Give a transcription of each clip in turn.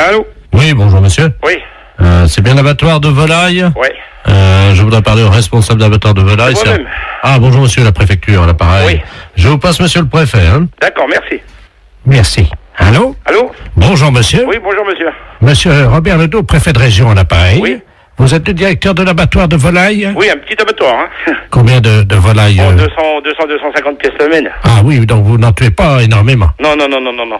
Allô? Oui, bonjour monsieur. Oui. C'est bien l'abattoir de volaille? Oui. Je voudrais parler au responsable d'abattoir de volaille. C'est moi-même. Ah, bonjour monsieur la préfecture, à l'appareil. Oui. Je vous passe monsieur le préfet, hein. D'accord, merci. Merci. Allô? Allô? Bonjour monsieur. Oui, bonjour monsieur. Monsieur Robert Ledoux, préfet de région, à l'appareil. Oui. Vous êtes le directeur de l'abattoir de volaille? Oui, un petit abattoir, hein. Combien de volailles? 250 pièces semaine. Ah oui, donc vous n'en tuez pas énormément. Non.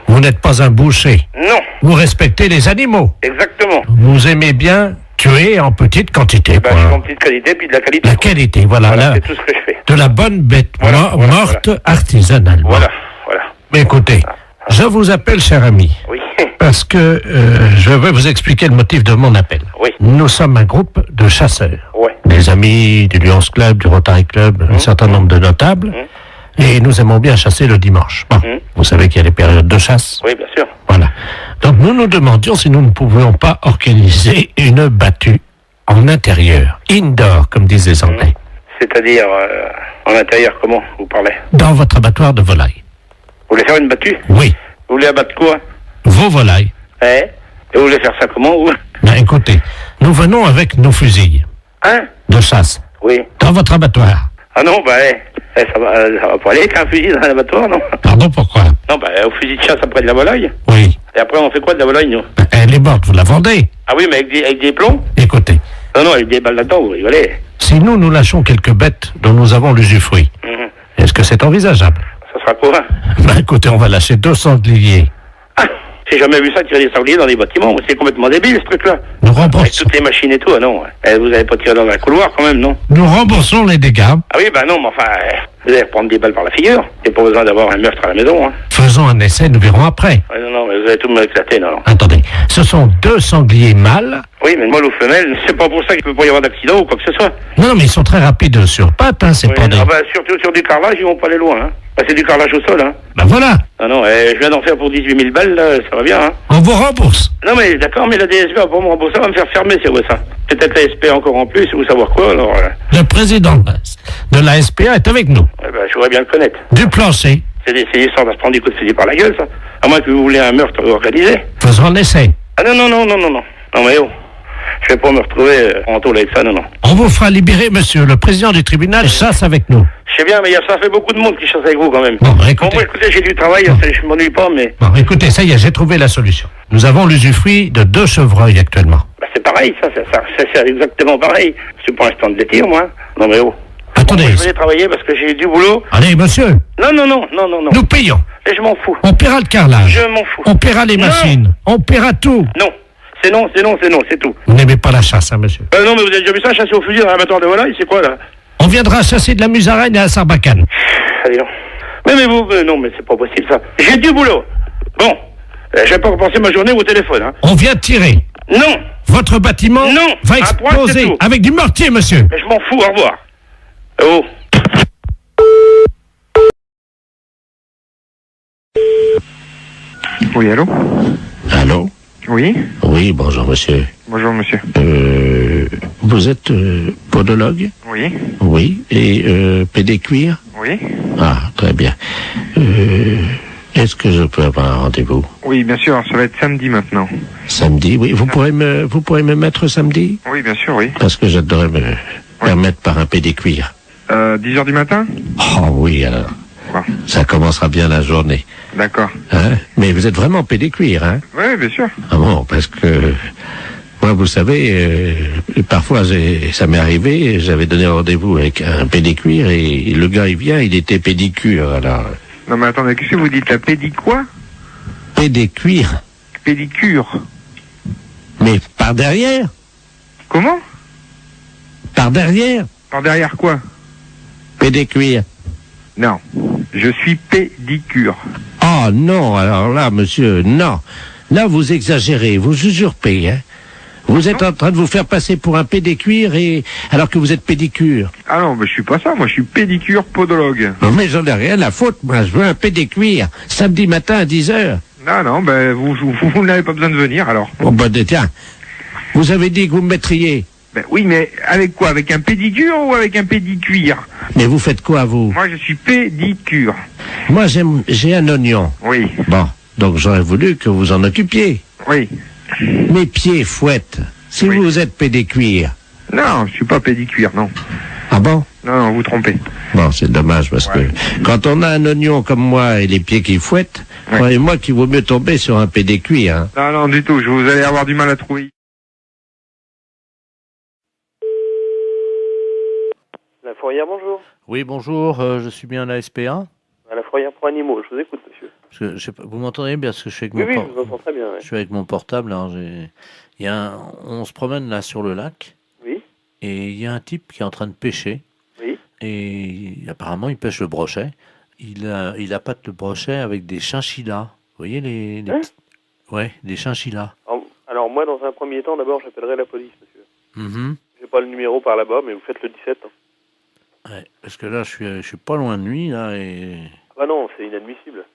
Vous n'êtes pas un boucher. Non, Vous respectez les animaux. exactement. Vous aimez bien tuer en petite quantité. Ben, je suis en petite qualité, puis de la qualité. La qualité, voilà. Voilà, c'est tout ce que je fais. De la bonne bête Voilà, morte artisanalement. Voilà. Mais écoutez, je vous appelle, cher ami, Oui. parce que je vais vous expliquer le motif de mon appel. Oui. Nous sommes un groupe de chasseurs. Ouais. Des amis du Lions Club, du Rotary Club, un certain nombre de notables. Et nous aimons bien chasser le dimanche. Bon, vous savez qu'il y a les périodes de chasse. Oui, bien sûr. Voilà. Donc nous nous demandions si nous ne pouvions pas organiser une battue en intérieur, indoor, comme disent les Anglais, C'est-à-dire, en intérieur, comment vous parlez? dans votre abattoir de volaille. Vous voulez faire une battue? Oui, Vous voulez abattre quoi? vos volailles. Et vous voulez faire ça comment, vous? Ben, écoutez, nous venons avec nos fusils Hein? de chasse Oui. dans votre abattoir. Ah non, ça va pas aller avec un fusil dans l'abattoir, non? Pardon, pourquoi? Non, au fusil de chasse après de la volaille. Oui. Et après, on fait quoi de la volaille, nous? Ben, elle est morte, vous la vendez. Ah oui, mais avec des plombs? Écoutez, Non, avec des balles là-dedans, vous rigolez. si nous lâchons quelques bêtes dont nous avons l'usufruit, est-ce que c'est envisageable? Ça sera quoi? Ben, écoutez, on va lâcher 2 sangliers. Ah, j'ai jamais vu ça, tirer des sangliers dans des bâtiments. C'est complètement débile, ce truc-là. Nous Avec remboursons, toutes les machines et tout, ah non. Vous n'allez pas tirer dans un couloir, quand même, non? nous remboursons les dégâts. Ah oui, non, mais enfin, vous allez reprendre des balles par la figure. Il n'y a pas besoin d'avoir un meurtre à la maison, hein. Faisons un essai, nous verrons après. Ouais, non, mais vous allez tout me éclater, non. Attendez, ce sont 2 sangliers mâles. Oui, mais mâle ou femelle, c'est pas pour ça qu'il peut pas y avoir d'accident ou quoi que ce soit. Non, mais ils sont très rapides sur pattes, hein, c'est Oui, pas des... surtout sur du carrelage, ils vont pas aller loin, hein. C'est du carrelage au sol, hein. Ben voilà, Non, je viens d'en faire pour 18 000 balles, là, ça va bien, hein. on vous rembourse. Non, mais d'accord, mais la DSP va pas me rembourser, va me faire fermer, c'est vrai ça. Peut-être la SP encore en plus, ou savoir quoi, alors. Le président de la SPA est avec nous. Je voudrais bien le connaître. Du plancher, C'est l'histoire de se prendre des coups de fusil par la gueule, ça. À moins que vous voulez un meurtre organisé. faisons un essai. Ah non. Non, mais je vais pas me retrouver en tôle avec ça, non. On vous fera libérer, monsieur. Le président du tribunal chasse avec nous. Je sais bien, mais ça fait beaucoup de monde qui chasse avec vous, quand même. Bon, écoutez. Bon, écoutez, j'ai du travail, je m'ennuie pas, mais... Bon, écoutez, ça y est, j'ai trouvé la solution. Nous avons l'usufruit de 2 chevreuils actuellement. C'est pareil, ça, c'est exactement pareil. C'est pour l'instant de les tirs, moi. Non, mais Attendez. Moi, je vais aller travailler parce que j'ai du boulot. Allez, monsieur, Non. nous payons. Et je m'en fous. On paiera le carrelage. Je m'en fous. On paiera les Non. machines. On paiera tout. Non. C'est tout. Vous n'aimez pas la chasse, hein, monsieur? Non, mais vous avez déjà vu ça, chasser au fusil dans l'abattoir de volaille, c'est quoi, là? On viendra chasser de la musaraigne à la Sarbacane. Allez, non. Mais vous, non, mais c'est pas possible, ça. J'ai du boulot. Bon. Je vais pas repenser ma journée au téléphone, hein. On vient tirer. Non. Votre bâtiment Non. va À point, exploser c'est tout. avec du mortier, monsieur. Mais je m'en fous, au revoir. Oh. Oui, allô? Allô? Oui? Oui, bonjour, monsieur. Bonjour, monsieur. Vous êtes podologue? Oui? Oui. Et pédécuir? Oui? Ah, très bien. Est-ce que je peux avoir un rendez-vous? Oui, bien sûr, ça va être samedi maintenant. Samedi, oui. Vous pourrez me mettre samedi? Oui, bien sûr, oui. Parce que j'adorerais me permettre par un pédécuir. 10h du matin? Oh oui, alors. Bon. Ça commencera bien la journée. D'accord. Hein? Mais vous êtes vraiment pédécuir, hein? Oui, bien sûr. Ah bon, parce que... Moi, vous savez, parfois, ça m'est arrivé, j'avais donné rendez-vous avec un pédécuir et le gars, il vient, il était pédicure, alors... Non, mais attendez, qu'est-ce que vous dites? La quoi? Pédécuir? Pédicure. Mais par derrière? Comment? Par derrière? Par derrière quoi? Pédécuir. Non. Je suis pédicure. Oh non, alors là, monsieur, non. Là, vous exagérez, vous usurpez, hein. Vous êtes en train de vous faire passer pour un pédécuir alors que vous êtes pédicure. Ah non, mais je suis pas ça, moi je suis pédicure podologue. Non, mais j'en ai rien à foutre, moi, je veux un pédécuir, samedi matin à 10h. Non, ben vous n'avez pas besoin de venir alors. Bon, ben, tiens, vous avez dit que vous me mettriez. Ben oui, mais avec quoi? Avec un pédicure ou avec un pédicuir? Mais vous faites quoi, vous? Moi je suis pédicure. Moi, j'ai un oignon. Oui. Bon, donc j'aurais voulu que vous en occupiez. Oui. Mes pieds fouettent. Si Oui. vous êtes pédécuir. Non, je suis pas pédicuire, non. Ah bon? Non, vous trompez. Bon, c'est dommage parce Ouais. que quand on a un oignon comme moi et les pieds qui fouettent, Ouais. croyez-moi qu'il vaut mieux tomber sur un pédécuir. Hein. Non, non, du tout. Vous allez avoir du mal à trouver. La fourrière, bonjour. Oui, bonjour, je suis bien à la SPA. À la fourrière pour animaux, je vous écoute, monsieur. Parce que, je sais pas, vous m'entendez bien parce que je suis avec Oui, mon oui, por- je vous entends très bien. je suis avec mon portable. Alors on se promène là sur le lac Oui, et il y a un type qui est en train de pêcher oui. et apparemment il pêche le brochet. Il appâte le brochet avec des chinchillas. Vous voyez les Hein petits- Ouais, des chinchillas. Alors, moi, dans un premier temps, d'abord, j'appellerai la police, monsieur. Mhm. J'ai pas le numéro par là-bas, mais vous faites le 17. Hein. Ouais, parce que là je suis pas loin de lui là et Ah non, c'est inadmissible.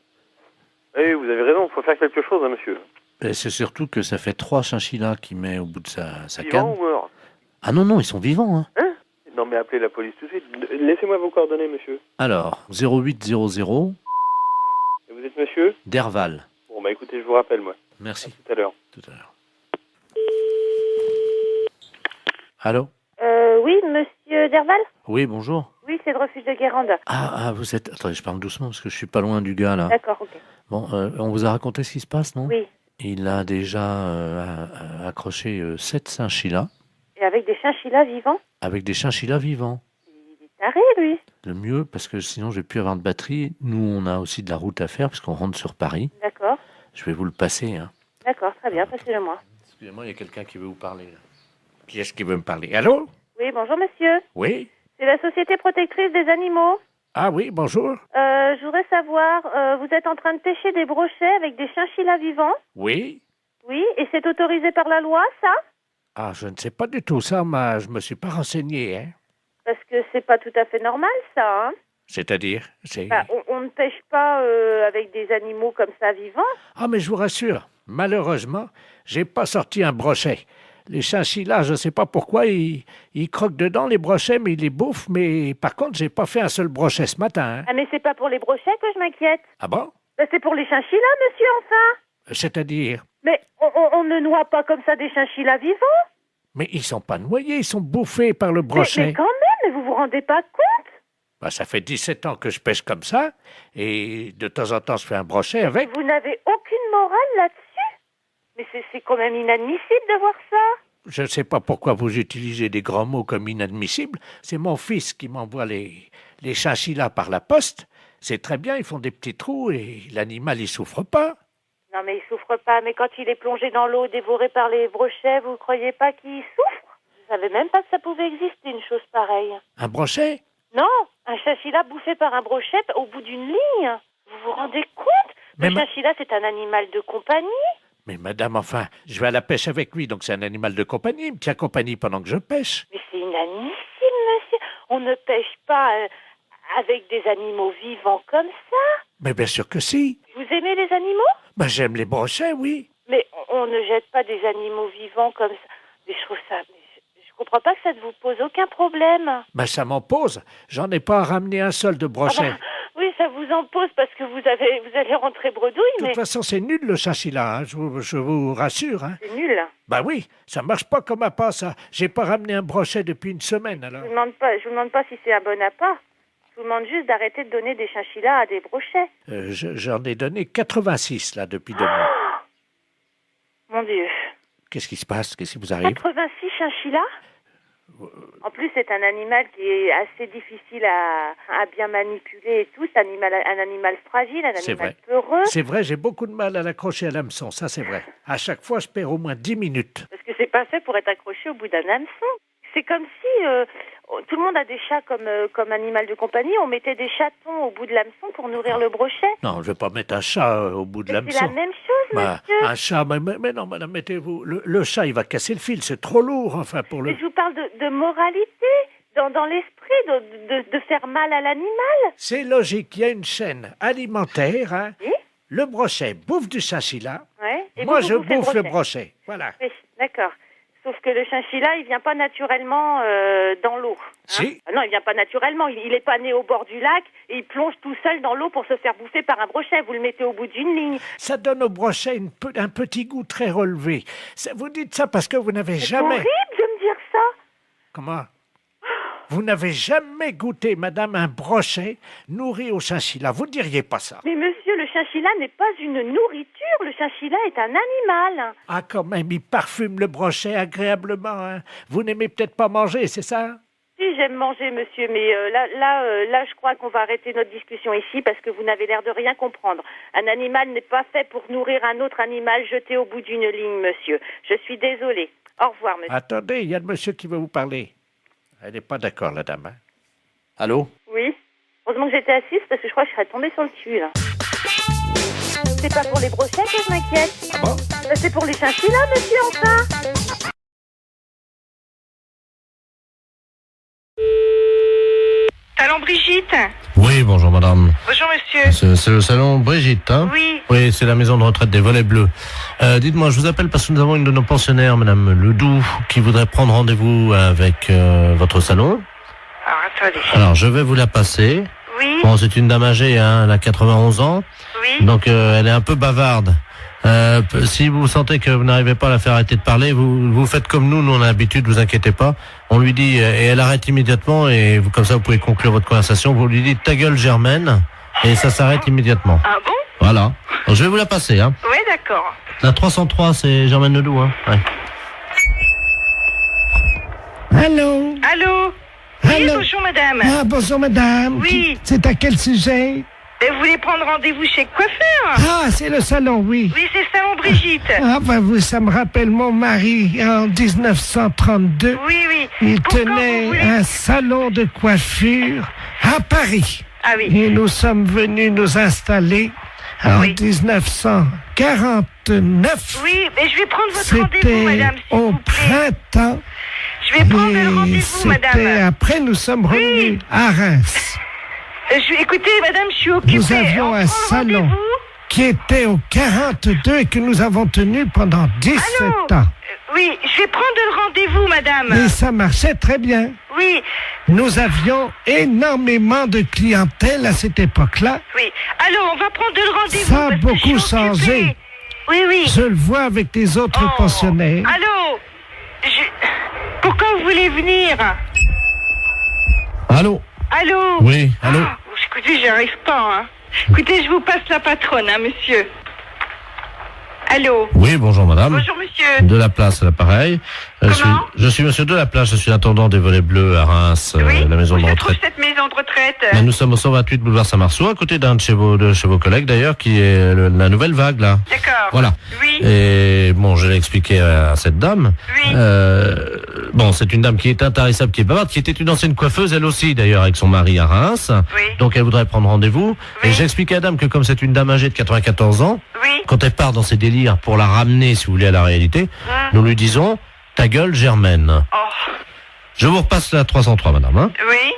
Oui, vous avez raison, il faut faire quelque chose, hein, monsieur. c'est surtout que ça fait 3 chinchillas qu'il met au bout de sa Vivant canne. ou mort? Ah non, non, ils sont vivants. Hein. Hein? Non, mais appelez la police tout de suite. Laissez-moi vos coordonnées, monsieur. Alors, 0800 Et vous êtes monsieur? Derval. Bon, bah écoutez, je vous rappelle, moi. Merci. Tout à l'heure. Tout à l'heure. Allô? Oui, monsieur Derval? Oui, bonjour. Oui, c'est le refuge de Guérande. Vous êtes... Attendez, je parle doucement parce que je suis pas loin du gars, là. D'accord, ok. Bon, on vous a raconté ce qui se passe, non? Oui. Il a déjà accroché 7 chinchillas Et avec des chinchillas vivants? avec des chinchillas vivants. Il est taré, lui. Le mieux, parce que sinon je vais plus avoir de batterie. Nous, on a aussi de la route à faire puisqu'on rentre sur Paris. D'accord. Je vais vous le passer, hein. D'accord, très bien, passez-le-moi. Excusez-moi, il y a quelqu'un qui veut vous parler, là. Qui est-ce qui veut me parler? Allô? Oui, bonjour, monsieur. Oui? C'est la Société Protectrice des Animaux. Ah oui, bonjour? Je voudrais savoir, vous êtes en train de pêcher des brochets avec des chinchillas vivants? Oui? Oui, et c'est autorisé par la loi, ça? Ah, je ne sais pas du tout ça, mais je me suis pas renseigné, hein. Parce que c'est pas tout à fait normal, ça, hein? C'est-à-dire, c'est... Bah, on ne pêche pas avec des animaux comme ça vivants. Ah, mais je vous rassure, malheureusement, j'ai pas sorti un brochet. Les chinchillas, je sais pas pourquoi, ils croquent dedans les brochets, mais ils les bouffent. Mais par contre, j'ai pas fait un seul brochet ce matin, hein. Ah, mais c'est pas pour les brochets que je m'inquiète. Ah bon? Bah, c'est pour les chinchillas, monsieur, enfin. C'est-à-dire... Mais on ne noie pas comme ça des chinchillas vivants. Mais ils sont pas noyés, ils sont bouffés par le Mais brochet. quand même, mais vous vous rendez pas compte? Bah, ça fait 17 ans que je pêche comme ça, et de temps en temps, je fais un brochet avec. Vous n'avez aucune morale là-dessus? Mais c'est quand même inadmissible de voir ça. Je ne sais pas pourquoi vous utilisez des grands mots comme inadmissible. C'est mon fils qui m'envoie les chinchillas par la poste. C'est très bien, ils font des petits trous et l'animal, il souffre pas. Non, mais il souffre pas. Mais quand il est plongé dans l'eau, dévoré par les brochets, vous croyez pas qu'il souffre? Je savais même pas que ça pouvait exister, une chose pareille. Un brochet? Non, un chinchilla bouffé par un brochet au bout d'une ligne. Vous vous rendez compte? Mais Le chinchilla, c'est un animal de compagnie. Mais madame, enfin, je vais à la pêche avec lui, donc c'est un animal de compagnie. Il me tient compagnie pendant que je pêche. Mais c'est inadmissible, monsieur. On ne pêche pas avec des animaux vivants comme ça. Mais bien sûr que si. Vous aimez les animaux? Ben, j'aime les brochets, oui. Mais on ne jette pas des animaux vivants comme ça. Mais je trouve ça... Je comprends pas que ça ne vous pose aucun problème. Ben, ça m'en pose. J'en ai pas ramené un seul de brochet. Ah bah, oui, ça vous en pose parce que vous allez rentrer bredouille, De mais toute façon, c'est nul le chinchilla, hein, je vous rassure. Hein. c'est nul. Ben oui, ça marche pas comme un pas, ça. J'ai pas ramené un brochet depuis une semaine, alors. Je vous demande pas si c'est un bon appât. Je vous demande juste d'arrêter de donner des chinchillas à des brochets. J'en ai donné 86, là, depuis 2 mois. Mon Dieu. Qu'est-ce qui se passe? Qu'est-ce qui vous arrive? 86 chinchillas? En plus, c'est un animal qui est assez difficile à bien manipuler et tout. C'est un animal fragile, un C'est animal vrai. peureux. C'est vrai, j'ai beaucoup de mal à l'accrocher à l'hameçon, ça c'est vrai. À chaque fois, je perds au moins 10 minutes. Parce que c'est pas fait pour être accroché au bout d'un hameçon. C'est comme si tout le monde a des chats comme animal de compagnie. On mettait des chatons au bout de l'hameçon pour nourrir le brochet. Non, je vais pas mettre un chat au bout de Mais c'est l'hameçon. la même chose, Bah, monsieur. un chat, mais non, madame, mettez-vous. Le chat, il va casser le fil, c'est trop lourd, enfin, pour le. Mais je vous parle de moralité, dans l'esprit, de faire mal à l'animal. C'est logique, il y a une chaîne alimentaire, hein. Oui. Le brochet bouffe du chinchilla. Ouais. Et Moi, vous je bouffez bouffe le brochet. brochet. Voilà. Oui, d'accord. sauf que le chinchilla, il vient pas naturellement dans l'eau. Si. Non, il vient pas naturellement. Il est pas né au bord du lac et il plonge tout seul dans l'eau pour se faire bouffer par un brochet. Vous le mettez au bout d'une ligne. Ça donne au brochet un petit goût très relevé. Vous dites ça parce que vous n'avez C'est jamais... horrible de me dire ça. Comment? Vous n'avez jamais goûté, madame, un brochet nourri au chinchilla. Vous ne diriez pas ça. Mais monsieur, le chinchilla n'est pas une nourriture. Le chinchilla est un animal. Ah, quand même, il parfume le brochet agréablement. Hein. Vous n'aimez peut-être pas manger, c'est ça? Si, j'aime manger, monsieur, mais là, je crois qu'on va arrêter notre discussion ici parce que vous n'avez l'air de rien comprendre. Un animal n'est pas fait pour nourrir un autre animal jeté au bout d'une ligne, monsieur. Je suis désolée. Au revoir, monsieur. Attendez, il y a le monsieur qui veut vous parler. Elle n'est pas d'accord, la dame. Hein? Allô? Oui. Heureusement que j'étais assise parce que je crois que je serais tombée sur le cul, là. C'est pas pour les brochettes que je m'inquiète. Ah bon? C'est pour les chinchillas, monsieur, enfin. Salon Brigitte. Oui, bonjour madame. Bonjour, monsieur. C'est le salon Brigitte, hein? Oui. Oui, c'est la maison de retraite des Volets Bleus. Dites-moi, je vous appelle parce que nous avons une de nos pensionnaires, madame Ledoux, qui voudrait prendre rendez-vous avec votre salon. Alors, attendez. Alors, je vais vous la passer. Oui. Bon, c'est une dame âgée, hein, elle a 91 ans. Oui. Donc, elle est un peu bavarde. Si vous sentez que vous n'arrivez pas à la faire arrêter de parler, vous faites comme nous on a l'habitude, vous inquiétez pas. On lui dit, et elle arrête immédiatement, et comme ça vous pouvez conclure votre conversation, vous lui dites ta gueule Germaine, et ça s'arrête immédiatement. Ah bon? Voilà. Donc, je vais vous la passer, hein. Oui, d'accord. La 303, c'est Germaine Ledoux, hein. Ouais. Allô? Allô? Oui, Allô? bonjour, madame. Ah, bonjour, madame. Oui. C'est à quel sujet? Vous voulez prendre rendez-vous chez le coiffeur? Ah, c'est le salon, oui. Oui, c'est le salon Brigitte. Ah, bah, ça me rappelle mon mari en 1932. Oui, oui. Il Pourquoi tenait vous voulez- un salon de coiffure à Paris. Ah oui. Et nous sommes venus nous installer en Oui. 1949. Oui, mais je vais prendre votre rendez-vous, C'était madame, s'il au vous plaît. printemps. Je vais prendre le Et rendez-vous, c'était madame. après, nous sommes revenus à Reims, Écoutez, madame, je suis occupée. Nous avions On un prend le salon. rendez-vous. qui était au 42 et que nous avons tenu pendant 17 Allô? ans. Oui, je vais prendre le rendez-vous, madame. Et ça marchait très bien. Oui, Nous avions énormément de clientèle à cette époque-là. oui. Allô, on va prendre le rendez-vous. Ça a parce que je suis beaucoup changé. occupée. Oui, oui. Je le vois avec les autres Oh. pensionnaires. Allô? Pourquoi vous voulez venir? Allô? Allô? Oui, allô? Ah, écoutez, j'y arrive pas, hein. Écoutez, je vous passe la patronne, hein, monsieur. Allô? Oui, bonjour madame. Bonjour, monsieur. De la place à l'appareil. Comment? Je suis monsieur de la place, je suis intendant des Volets Bleus à Reims, Oui, la maison où de se trouve retraite. cette maison de retraite? Mais nous sommes au 128 boulevard Saint-Marceau, à côté d'un de chez vos collègues d'ailleurs, qui est la nouvelle vague là. D'accord. Voilà. Oui. Et bon, je l'ai expliqué à cette dame. Oui. Bon, c'est une dame qui est intarissable, qui est bavarde, qui était une ancienne coiffeuse, elle aussi d'ailleurs, avec son mari à Reims. Oui. Donc elle voudrait prendre rendez-vous. Oui. Et j'ai expliqué à la dame que comme c'est une dame âgée de 94 ans, Oui. quand elle part dans ses délires pour la ramener, si vous voulez, à la réalité, nous lui disons ta gueule Germaine. Oh. Je vous repasse la 303, madame. Hein. Oui.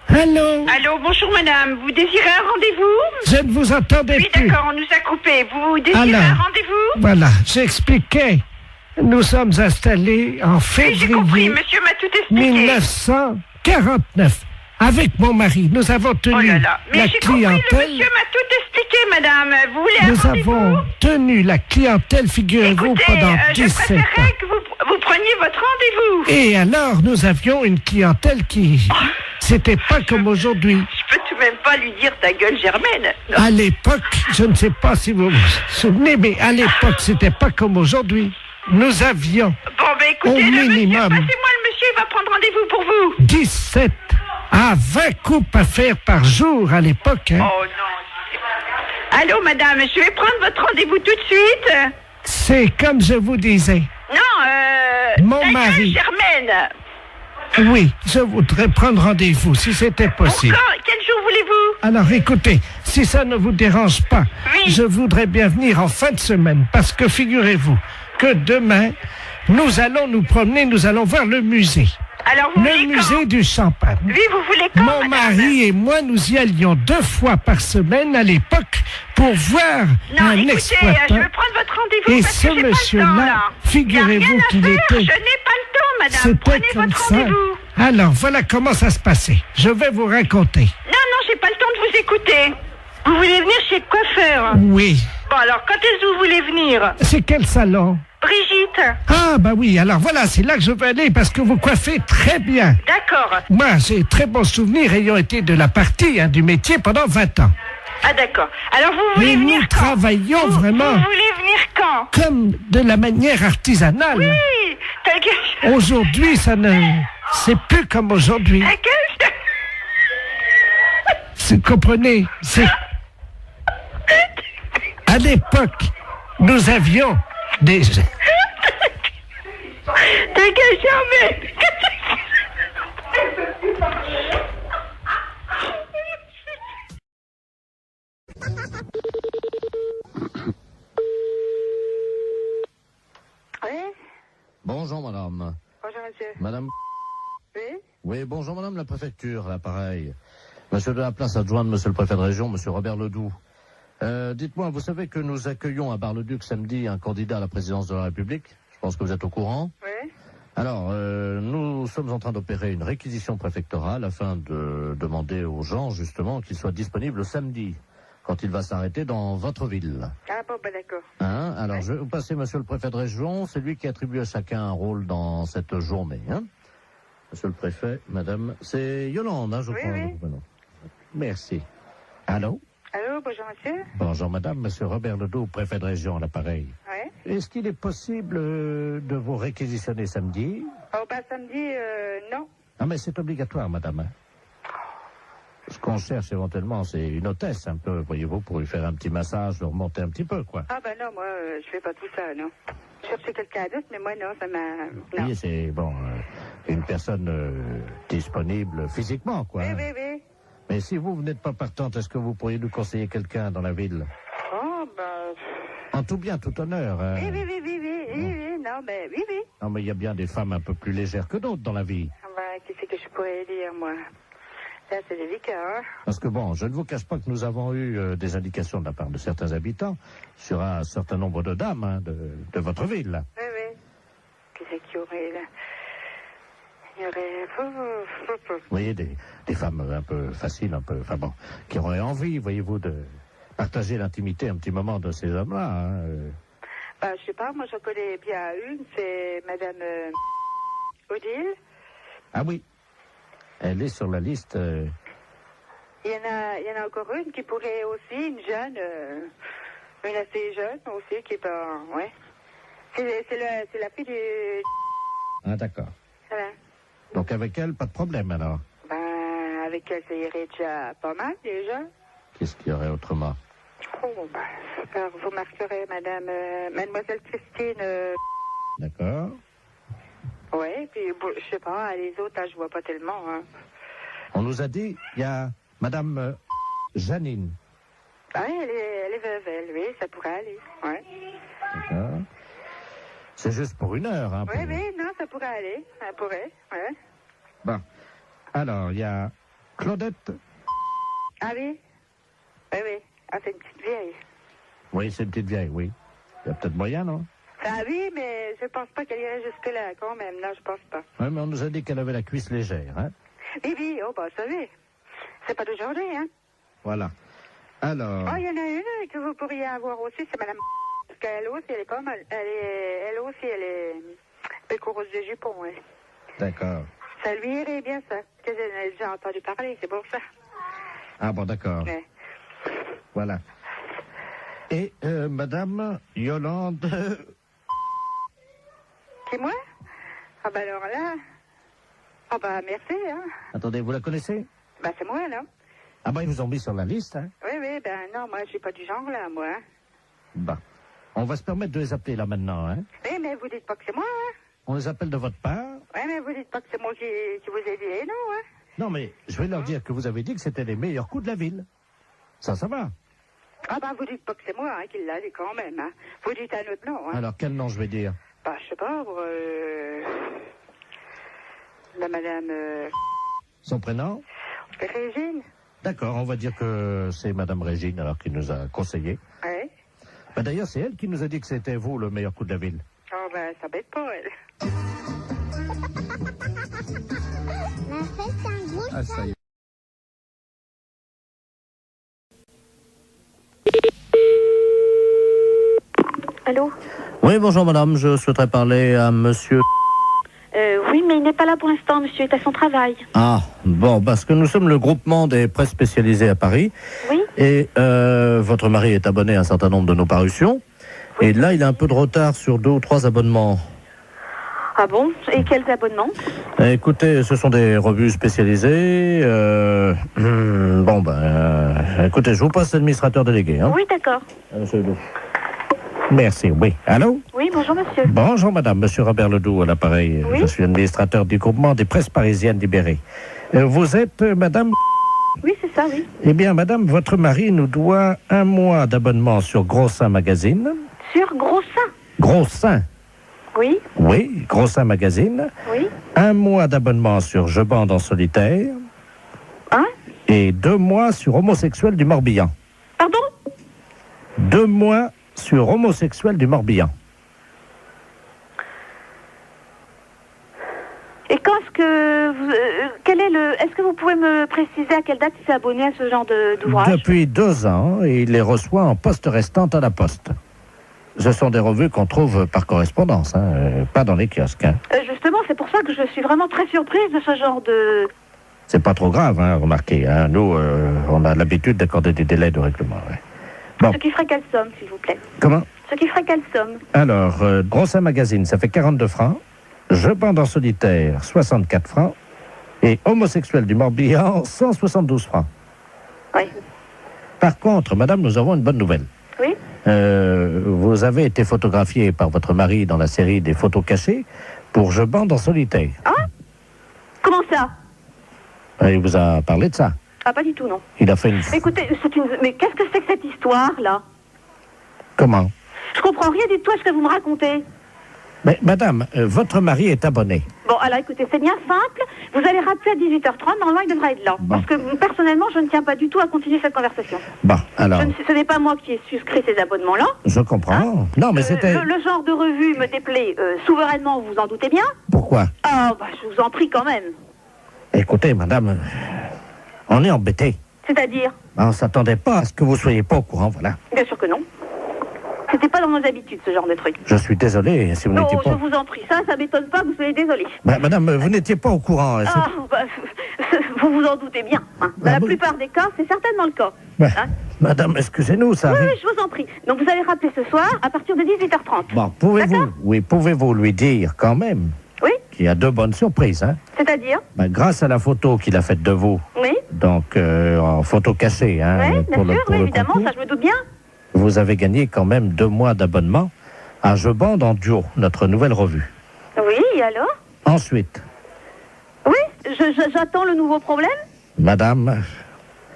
Allô? Allô, bonjour madame. Vous désirez un rendez-vous? Je ne vous entendais Oui, plus. d'accord, on nous a coupé. Vous désirez Alors. un rendez-vous? Voilà, j'expliquais. Nous sommes installés en Oui, j'ai compris. février Monsieur m'a tout expliqué. 1949. Avec mon mari, nous avons tenu Oh là là. Mais la j'ai compris, le clientèle. monsieur m'a tout expliqué, madame. Vous voulez un Nous rendez-vous? avons tenu la clientèle, figurez-vous, Écoutez, pendant je 17 ans. préférerais que vous preniez votre rendez-vous. Et alors, nous avions une clientèle qui... C'était pas comme aujourd'hui. Je peux tout de même pas lui dire ta gueule Germaine. Non. À l'époque, je ne sais pas si vous vous souvenez, mais à l'époque, c'était pas comme aujourd'hui. Nous avions Bon, ben écoutez, Au le monsieur, minimum. passez-moi le monsieur, il va prendre rendez-vous pour vous. 17 à 20 coupes à faire par jour à l'époque. Hein. Oh non. Allô, madame, je vais prendre votre rendez-vous tout de suite. C'est comme je vous disais. Non, Mon ta gueule mari. Germaine. Oui, je voudrais prendre rendez-vous, si c'était possible. Quand? Quel jour voulez-vous? Alors écoutez, si ça ne vous dérange pas, Oui. je voudrais bien venir en fin de semaine, parce que figurez-vous que demain, nous allons nous promener, nous allons voir le musée. Alors, vous Le voulez musée quand? du champagne. Oui, vous voulez quand, Mon madame? mari et moi, nous y allions 2 fois par semaine à l'époque pour voir Non, un écoutez, exploitant. je vais prendre votre rendez-vous Et parce ce que j'ai pas le temps, monsieur-là, là. figurez-vous Y a rien à qu'il faire, était- Je n'ai pas le temps, madame. C'était Prenez comme votre ça. rendez-vous. Alors, voilà comment ça se passait. Je vais vous raconter. Non, j'ai pas le temps de vous écouter. Vous voulez venir chez le coiffeur? Oui. Bon, alors, quand est-ce que vous voulez venir? C'est quel salon? Brigitte. Ah, bah oui, alors voilà, c'est là que je veux aller parce que vous coiffez très bien. D'accord. Moi, j'ai très bons souvenirs ayant été de la partie, du métier pendant 20 ans. Ah, d'accord. Alors, vous voulez Et venir nous quand? travaillons vraiment Vous voulez venir quand? comme de la manière artisanale. Oui, quelque chose. Aujourd'hui, ça ne... C'est plus comme aujourd'hui. Vous comprenez? C'est... À l'époque, nous avions des... T'as qu'à jamais. Oui, Bonjour madame. bonjour monsieur. Madame. Oui, Oui, bonjour madame la préfecture, l'appareil. Monsieur de la place adjoint de monsieur le préfet de région, monsieur Robert Ledoux. Dites-moi, vous savez que nous accueillons à Bar-le-Duc samedi un candidat à la présidence de la République. Je pense que vous êtes au courant. oui. Alors, nous sommes en train d'opérer une réquisition préfectorale afin de demander aux gens, justement, qu'ils soient disponibles le samedi, quand il va s'arrêter dans votre ville. Ah bon, bah d'accord. Hein? Alors, je vais vous passer monsieur le préfet de région, c'est lui qui attribue à chacun un rôle dans cette journée. Hein? Monsieur le préfet, madame, c'est Yolande, hein, je Oui, crois. oui. votre prénom. Merci. Allô? Allô, bonjour monsieur. Bonjour madame, monsieur Robert Ledoux, préfet de région à l'appareil. Oui. Est-ce qu'il est possible de vous réquisitionner samedi? Oh, bah samedi, non. Ah mais c'est obligatoire madame. Hein. Ce qu'on cherche éventuellement, c'est une hôtesse un peu, voyez-vous, pour lui faire un petit massage, le remonter un petit peu, quoi. Ah bah non, moi, je fais pas tout ça, non. Je cherchais quelqu'un d'autre, mais moi, non, ça m'a... Non. Oui, c'est bon, une personne disponible physiquement, quoi. Oui, hein. oui, oui. Mais si vous n'êtes pas partante, est-ce que vous pourriez nous conseiller quelqu'un dans la ville? Oh, bah... En tout bien, tout honneur. Hein. Oui, oui, oui, oui, oui, oui, oui, non, mais oui, oui. Non, mais il y a bien des femmes un peu plus légères que d'autres dans la vie. Ah bah, qu'est-ce que je pourrais dire, moi? Là, c'est délicat, hein. Parce que bon, je ne vous cache pas que nous avons eu des indications de la part de certains habitants sur un certain nombre de dames hein, de votre ville. Là. Oui, oui. Qu'est-ce qu'il y aurait, là? Il y aurait... Vous voyez, des femmes un peu faciles, un peu, enfin bon, qui auraient envie, voyez-vous, de partager l'intimité un petit moment de ces hommes-là. Hein. Bah, je sais pas, moi, je connais bien une, c'est Madame Odile. Ah oui, elle est sur la liste. Il y en a encore une qui pourrait aussi, une jeune, une assez jeune aussi, qui est pas... Ouais. C'est la fille du... Ah d'accord. Voilà. Donc avec elle, pas de problème alors. Ben, avec elle, ça irait déjà pas mal, déjà. Qu'est-ce qu'il y aurait autrement? Oh, ben, alors, vous marquerez Mademoiselle Christine... D'accord. Ouais, puis, bon, je sais pas, les autres, là, je vois pas tellement, hein. On nous a dit, il y a Madame Janine. Ah, elle est veuve, elle, oui, ça pourrait aller, ouais. D'accord. C'est juste pour 1 heure. Hein, Oui, oui, non, ça pourrait aller, ça pourrait, ouais. Bon. Alors, il y a Claudette. Ah oui? Oui, oui. Ah, c'est une petite vieille. Oui, c'est une petite vieille, oui. Il y a peut-être moyen, non? Ah oui, mais je pense pas qu'elle irait jusque-là, quand même. Non, je pense pas. Oui, mais on nous a dit qu'elle avait la cuisse légère, hein? Oui, oui, oh, bah, ça oui. C'est pas d'aujourd'hui, hein. Voilà. Alors... Oh, il y en a une que vous pourriez avoir aussi, c'est Madame... Parce qu'elle aussi, elle est pas mal. Elle aussi, elle est pécoureuse de jupon, oui. D'accord. Ça lui irait bien, ça. Que j'ai déjà entendu parler, c'est pour ça. Ah bon, d'accord. Ouais. Voilà. Et Madame Yolande... C'est moi? Ah, bah, alors là... Ah, bah, merci, hein. Attendez, vous la connaissez? Bah, c'est moi, non? Ah ben, ils vous ont mis sur la liste, hein? Oui, oui, ben non, moi, je suis pas du genre, là, moi. Hein. Bah. On va se permettre de les appeler là maintenant, hein? Oui, mais vous dites pas que c'est moi, hein. On les appelle de votre part? Oui, mais vous dites pas que c'est moi qui vous ai dit, non, hein. Non, mais je vais leur dire que vous avez dit que c'était les meilleurs coups de la ville. Ça va. Ah, bah, vous dites pas que c'est moi, hein, qui l'a dit quand même, hein. Vous dites un autre nom, hein. Alors, quel nom je vais dire? Bah, je sais pas, La madame Son prénom? Régine. D'accord, on va dire que c'est Madame Régine, alors, qui nous a conseillé. Oui. Bah, d'ailleurs, c'est elle qui nous a dit que c'était vous le meilleur coup de la ville. Oh, ben, ça bête pas, elle. Ah, ça y est. Allô? Oui, bonjour madame, je souhaiterais parler à monsieur... Oui, mais il n'est pas là pour l'instant, monsieur est à son travail. Ah, bon, parce que nous sommes le groupement des presses spécialisées à Paris. Oui. Et votre mari est abonné à un certain nombre de nos parutions. Oui. Et là, il a un peu de retard sur 2 ou 3 abonnements. Ah bon? Et quels abonnements? Écoutez, ce sont des revues spécialisées. Écoutez, je vous passe l'administrateur délégué. Hein. Oui, d'accord. Monsieur Ledoux. Merci, oui. Allô? Oui, bonjour monsieur. Bonjour madame, monsieur Robert Ledoux à l'appareil. Oui. Je suis administrateur du groupement des presses parisiennes libérées. Vous êtes madame? Oui, c'est ça, oui. Eh bien madame, votre mari nous doit 1 mois d'abonnement sur Gros Seins Magazine. Sur Gros Seins? Gros Seins? Oui. Oui, Gros Seins Magazine. Oui. 1 mois d'abonnement sur Je bande en solitaire. Hein? Et 2 mois sur Homosexuel du Morbihan. Pardon? 2 mois sur Homosexuel du Morbihan. Et quand est-ce que vous, quel est le... Est-ce que vous pouvez me préciser à quelle date il s'est abonné à ce genre d'ouvrage? Depuis 2 ans, et il les reçoit en poste restante à la poste. Ce sont des revues qu'on trouve par correspondance, hein, pas dans les kiosques. Hein. Justement, c'est pour ça que je suis vraiment très surprise de ce genre de... C'est pas trop grave, hein, remarquez. Hein. Nous, on a l'habitude d'accorder des délais de règlement. Ouais. Bon. Ce qui ferait quelle somme, s'il vous plaît? Comment? Ce qui ferait quelle somme? Alors, Gros Seins Magazine, ça fait 42 francs. Je bande en solitaire, 64 francs. Et Homosexuel du Morbihan, 172 francs. Oui. Par contre, madame, nous avons une bonne nouvelle. Oui. Vous avez été photographiée par votre mari dans la série des photos cachées pour Je bande en solitaire. Ah? Comment ça? Il vous a parlé de ça? Ah, pas du tout, non. Il a fait une... Écoutez, mais qu'est-ce que c'est que cette histoire-là? Comment? Je comprends rien du tout à ce que vous me racontez. Mais madame, votre mari est abonné. Bon, alors écoutez, c'est bien simple. Vous allez rappeler à 18h30, normalement il devrait être là. Bon. Parce que personnellement, je ne tiens pas du tout à continuer cette conversation. Bon, alors... Ce n'est pas moi qui ai souscrit ces abonnements-là. Je comprends. Non, mais c'était... Le genre de revue me déplaît souverainement, vous vous en doutez bien. Pourquoi? Ah, bah je vous en prie quand même. Écoutez, madame, on est embêtés. C'est-à-dire? On ne s'attendait pas à ce que vous soyez pas au courant, voilà. Bien sûr que non. C'était pas dans nos habitudes, ce genre de truc. Je suis désolé si vous Non, n'étiez pas... je vous en prie, ça m'étonne pas que vous soyez désolé. Madame, vous n'étiez pas au courant. Ah, bah, vous vous en doutez bien. Hein. Dans la plupart des cas, c'est certainement le cas. Hein. Madame, excusez-nous, ça Oui, arrive. oui, je vous en prie. Donc vous allez rappeler ce soir à partir de 18h30. Bon, pouvez-vous lui dire quand même Oui. qu'il y a 2 bonnes surprises, hein? C'est-à-dire? Grâce à la photo qu'il a faite de vous, Oui. donc en photo cachée, hein, Oui, bien sûr, oui, évidemment, concours, ça je me doute bien. vous avez gagné quand même 2 mois d'abonnement à Je bande en duo, notre nouvelle revue. Oui, et alors? Ensuite, Oui, j'attends le nouveau problème. madame,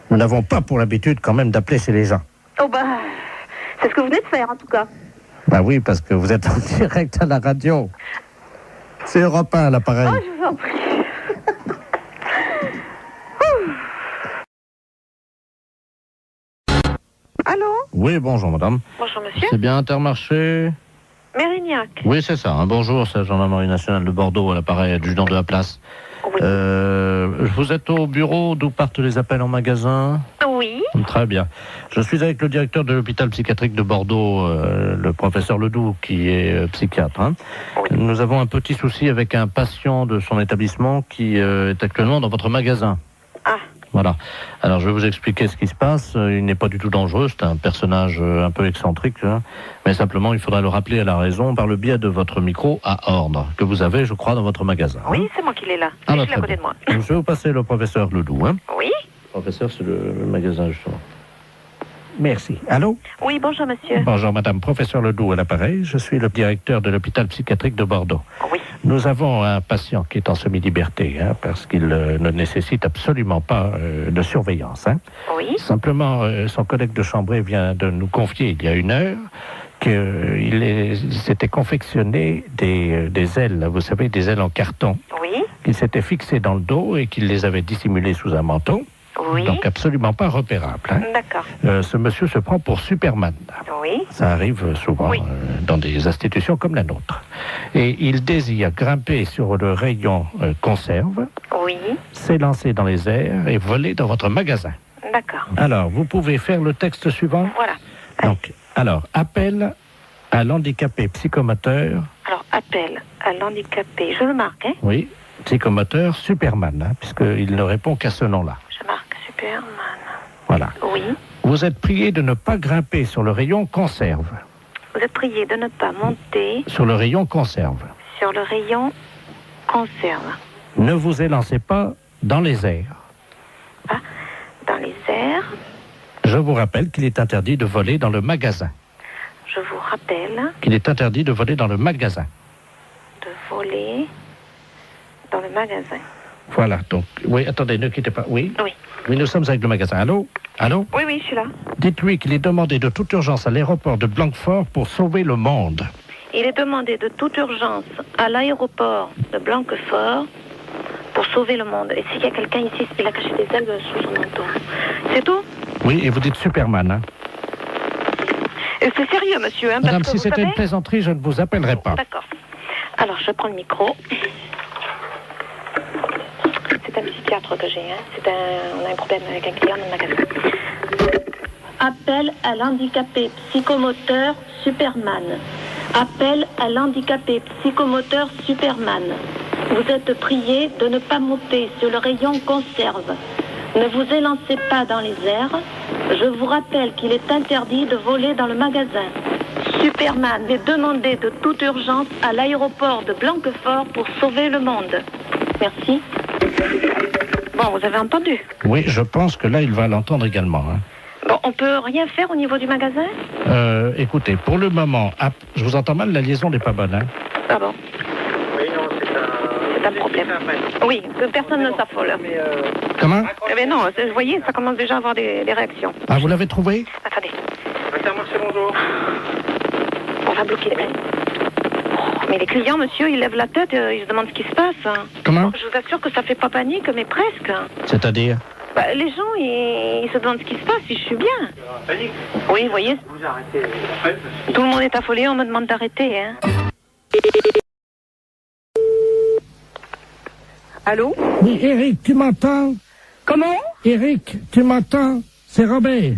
nous n'avons pas pour l'habitude quand même d'appeler chez les gens. Oh bah, c'est ce que vous venez de faire en tout cas. Bah oui, parce que vous êtes en direct à la radio. C'est Europe 1 l'appareil. Oh, je vous en prie. Allô? Oui, bonjour madame. Bonjour monsieur. C'est bien Intermarché? Mérignac. Oui, c'est ça. Bonjour, c'est la gendarmerie nationale de Bordeaux à l'appareil, adjudant de la place. Oui. Vous êtes au bureau d'où partent les appels en magasin? Oui. Très bien. Je suis avec le directeur de l'hôpital psychiatrique de Bordeaux, le professeur Ledoux, qui est psychiatre. Hein. Oui. Nous avons un petit souci avec un patient de son établissement qui est actuellement dans votre magasin. Ah. Voilà. Alors, je vais vous expliquer ce qui se passe. Il n'est pas du tout dangereux. C'est un personnage un peu excentrique. Hein. Mais simplement, il faudra le rappeler à la raison par le biais de votre micro à ordre, que vous avez, je crois, dans votre magasin. Oui, c'est moi qui l'ai là. Ah, Je bah, suis à très côté bien. de moi. Je vais vous passer le professeur Ledoux. Hein. Oui. Le professeur, c'est le magasin, justement. Merci. Allô? Oui, bonjour monsieur. Bonjour, madame. Professeur Ledoux à l'appareil. Je suis le directeur de l'hôpital psychiatrique de Bordeaux. Oui. Nous avons un patient qui est en semi-liberté, hein, parce qu'il ne nécessite absolument pas de surveillance. Hein. Oui. Simplement, son collègue de chambrée vient de nous confier il y a 1 heure qu'il s'était confectionné des ailes, vous savez, des ailes en carton, Oui. qu'il s'était fixé dans le dos et qu'il les avait dissimulés sous un manteau. Oui. Donc absolument pas repérable. Hein. D'accord. Ce monsieur se prend pour Superman. Oui. Ça arrive souvent Oui. dans des institutions comme la nôtre. Et il désire grimper sur le rayon conserve, Oui. s'élancer dans les airs et voler dans votre magasin. D'accord. Alors, vous pouvez faire le texte suivant. Voilà. Donc, alors, appel à l'handicapé psychomoteur. Alors, appel à l'handicapé. Je le marque, hein? Oui, psychomoteur Superman, hein, puisqu'il ne répond qu'à ce nom-là. Je marque Superman. Voilà. Oui. Vous êtes prié de ne pas grimper sur le rayon conserve. Vous êtes prié de ne pas monter Sur le rayon conserve. sur le rayon conserve. Ne vous élancez pas dans les airs. Ah, dans les airs. Je vous rappelle qu'il est interdit de voler dans le magasin. Je vous rappelle Qu'il est interdit de voler dans le magasin. de voler dans le magasin. Voilà, donc, oui, attendez, ne quittez pas. Oui, Oui. oui, nous sommes avec le magasin. Allô? Allô? Oui, oui, je suis là. Dites-lui qu'il est demandé de toute urgence à l'aéroport de Blanquefort pour sauver le monde. Il est demandé de toute urgence à l'aéroport de Blanquefort pour sauver le monde. Et s'il y a quelqu'un ici, il a caché des algues sous son manteau. C'est tout? Oui, et vous dites Superman, hein? C'est sérieux, monsieur, hein, Madame, parce que si vous c'était savez... une plaisanterie, je ne vous appellerai pas. D'accord. Alors, je prends le micro. C'est un psychiatre que j'ai, hein. On a un problème avec un client dans le magasin. Appel à l'handicapé psychomoteur Superman. Appel à l'handicapé psychomoteur Superman. Vous êtes prié de ne pas monter sur le rayon conserve. Ne vous élancez pas dans les airs. Je vous rappelle qu'il est interdit de voler dans le magasin. Superman est demandé de toute urgence à l'aéroport de Blanquefort pour sauver le monde. Merci. Bon, vous avez entendu? Oui, je pense que là, il va l'entendre également, hein. Bon, on peut rien faire au niveau du magasin? Écoutez, pour le moment, je vous entends mal, la liaison n'est pas bonne, hein. Ah bon? Oui, non, C'est un problème. Oui, que personne ne s'affole. Comment? Eh bien non, vous voyez, ça commence déjà à avoir des réactions. Ah, vous l'avez trouvé? Attendez, Intermarché, bonjour. on va bloquer les... Oh, mais les clients, monsieur, ils lèvent la tête, ils se demandent ce qui se passe. Comment? Je vous assure que ça fait pas panique, mais presque. C'est-à-dire? Bah, les gens, ils se demandent ce qui se passe, si je suis bien. Panique. Oui, vous voyez, Vous arrêtez. tout le monde est affolé, on me demande d'arrêter, hein. Allô? Oui, Eric, tu m'entends? Comment? Eric, tu m'entends? C'est Robert.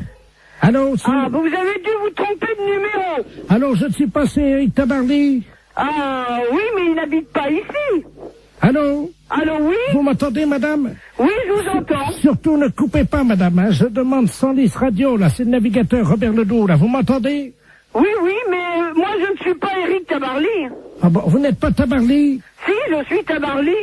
Allô, c'est... Ah, vous avez dû vous tromper de numéro. Allô, je ne suis pas, c'est Eric Tabarly. Ah, oui, mais il n'habite pas ici. Allô? Allô, oui? Vous m'entendez, madame? Oui, je vous entends. Surtout, ne coupez pas, madame, hein. Je demande 110 radio, là, c'est le navigateur Robert Ledoux, là. Vous m'entendez? Oui, oui, mais moi, je ne suis pas Éric Tabarly. Ah bon, vous n'êtes pas Tabarly? Si, je suis Tabarly.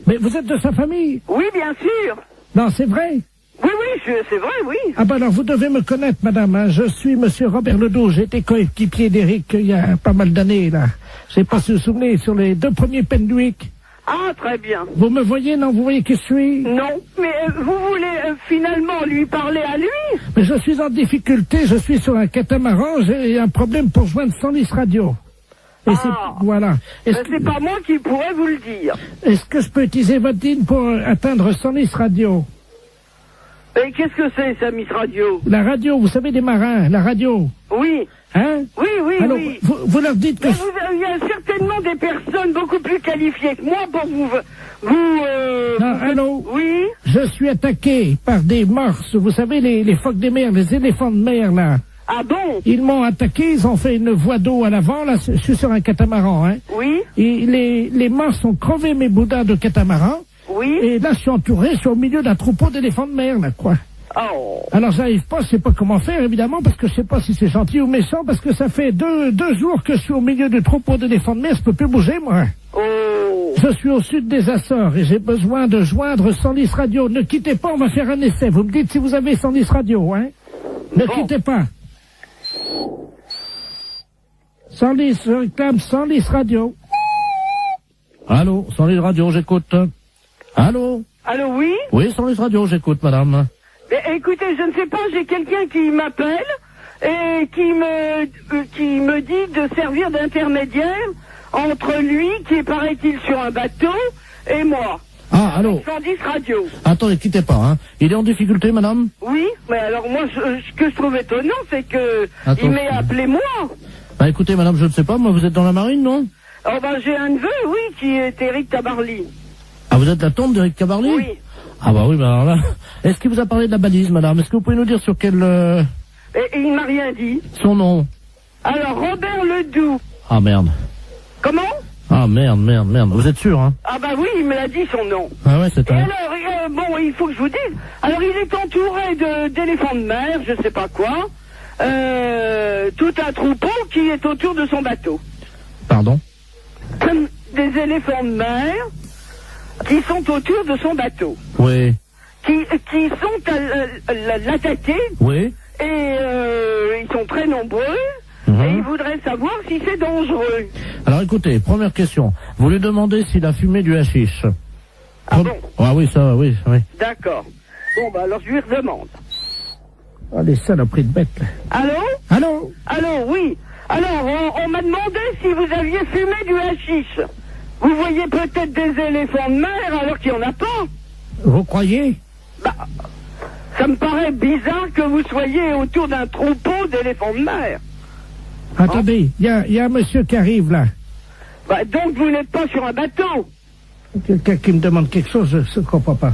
Mais vous êtes de sa famille? Oui, bien sûr. Non, c'est vrai? Oui, oui, c'est vrai, oui. Ah ben alors, vous devez me connaître, madame, hein. Je suis monsieur Robert Ledoux. J'ai été coéquipier d'Éric il y a pas mal d'années, là. Je sais pas si vous vous souvenez, sur les 2 premiers Penduic. Ah, très bien. Vous me voyez, non? Vous voyez qui je suis? Non, mais vous voulez finalement lui parler à lui? Mais je suis en difficulté, je suis sur un catamaran, j'ai un problème pour joindre 110 radio. Et Ah. c'est, voilà. Est-ce Ben, c'est pas moi qui pourrais vous le dire. est-ce que je peux utiliser votre ligne pour atteindre 110 radio? Et qu'est-ce que c'est, ça, Miss Radio? La radio, vous savez, des marins, la radio. Oui, Hein? oui, oui, Alors, oui. vous leur dites que... Mais il y a certainement des personnes beaucoup plus qualifiées que moi pour Non, allô? Oui? Je suis attaqué par des morses, vous savez, les phoques des mers, les éléphants de mer, là. Ah bon? Ils m'ont attaqué, ils ont fait une voie d'eau à l'avant, là, je suis sur un catamaran, hein. Oui? Et les morses ont crevé mes boudins de catamaran, Oui? et là, je suis entouré, je suis au milieu d'un troupeau d'éléphants de mer, là, quoi. Oh. Alors, j'arrive pas, je sais pas comment faire, évidemment, parce que je sais pas si c'est gentil ou méchant, parce que ça fait deux jours que je suis au milieu du troupeau d'éléphants de mer, je peux plus bouger, moi. Oh. Je suis au sud des Açores et j'ai besoin de joindre 110 radio. Ne quittez pas, on va faire un essai. Vous me dites si vous avez 110 radio, hein? Ne quittez pas. 110, je réclame 110 radio. Allô, 110 radio, j'écoute. Allô? Allô, oui? Oui, 110 radio, j'écoute, madame. Mais, écoutez, je ne sais pas, j'ai quelqu'un qui m'appelle et qui me dit de servir d'intermédiaire entre lui, qui est, paraît-il, sur un bateau, et moi. Ah, allô? 110 radio. Attendez, quittez pas, hein. Il est en difficulté, madame? Oui, mais alors moi, ce que je trouve étonnant, c'est que Attends, il m'est appelé moi. Bah écoutez, madame, je ne sais pas, moi, vous êtes dans la marine, non? Oh ben, j'ai un neveu, oui, qui est Éric Tabarly. Ah, vous êtes la tante d'Éric Cabarly? Oui. Ah bah oui, bah alors là... Est-ce qu'il vous a parlé de la balise, madame? Est-ce que vous pouvez nous dire sur quel... Et il m'a rien dit. son nom? Alors, Robert Ledoux. Ah, merde. Comment? Ah, merde. Vous êtes sûr, hein? Ah bah oui, il me l'a dit son nom. Ah ouais, c'est Et un... alors, bon, il faut que je vous dise. Alors, il est entouré d'éléphants de mer, je sais pas quoi. Tout un troupeau qui est autour de son bateau. Pardon? Des éléphants de mer qui sont autour de son bateau. Oui. Qui sont à l'attaquer. Oui. Et ils sont très nombreux. Mhm. Et ils voudraient savoir si c'est dangereux. Alors écoutez, première question. Vous lui demandez s'il a fumé du hashish. Ah bon? Ah oui, ça, oui. D'accord. Bon, bah alors je lui redemande. Ah, les saloperies de bêtes. Allô? Allô, oui. Alors, on m'a demandé si vous aviez fumé du hashish. Vous voyez peut-être des éléphants de mer alors qu'il n'y en a pas. Vous croyez? Bah, ça me paraît bizarre que vous soyez autour d'un troupeau d'éléphants de mer. Attendez, il y a un monsieur qui arrive là. Bah, donc vous n'êtes pas sur un bateau. Quelqu'un qui me demande quelque chose, je ne comprends pas.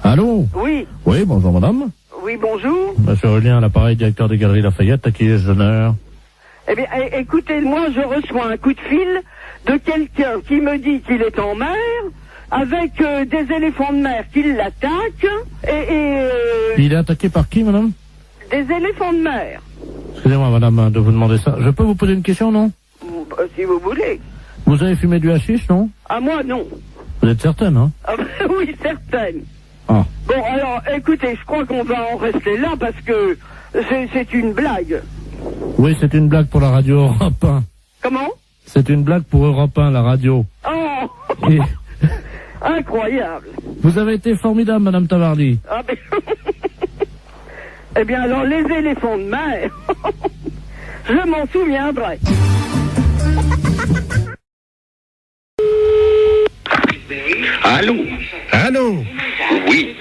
Allô? Oui. Oui, bonjour madame. Oui, bonjour. Monsieur Aurélien, à l'appareil, directeur des Galeries Lafayette, à qui ai-je l'honneur? Eh bien, écoutez, moi, je reçois un coup de fil de quelqu'un qui me dit qu'il est en mer, avec des éléphants de mer qui l'attaquent, Il est attaqué par qui, madame? des éléphants de mer. Excusez-moi, madame, de vous demander ça. Je peux vous poser une question, non? Si vous voulez. Vous avez fumé du hashish, non? À moi, non. Vous êtes certaine, hein? Ah, oui, certaine. Ah. Bon, alors, écoutez, je crois qu'on va en rester là parce que c'est une blague. Oui, c'est une blague pour la radio Europe 1. Comment? C'est une blague pour Europe 1, la radio. Oh Et incroyable. vous avez été formidable, madame Tavarly. Ah, ben... Eh bien, alors, les éléphants de mer, je m'en souviendrai. Allô? Oui.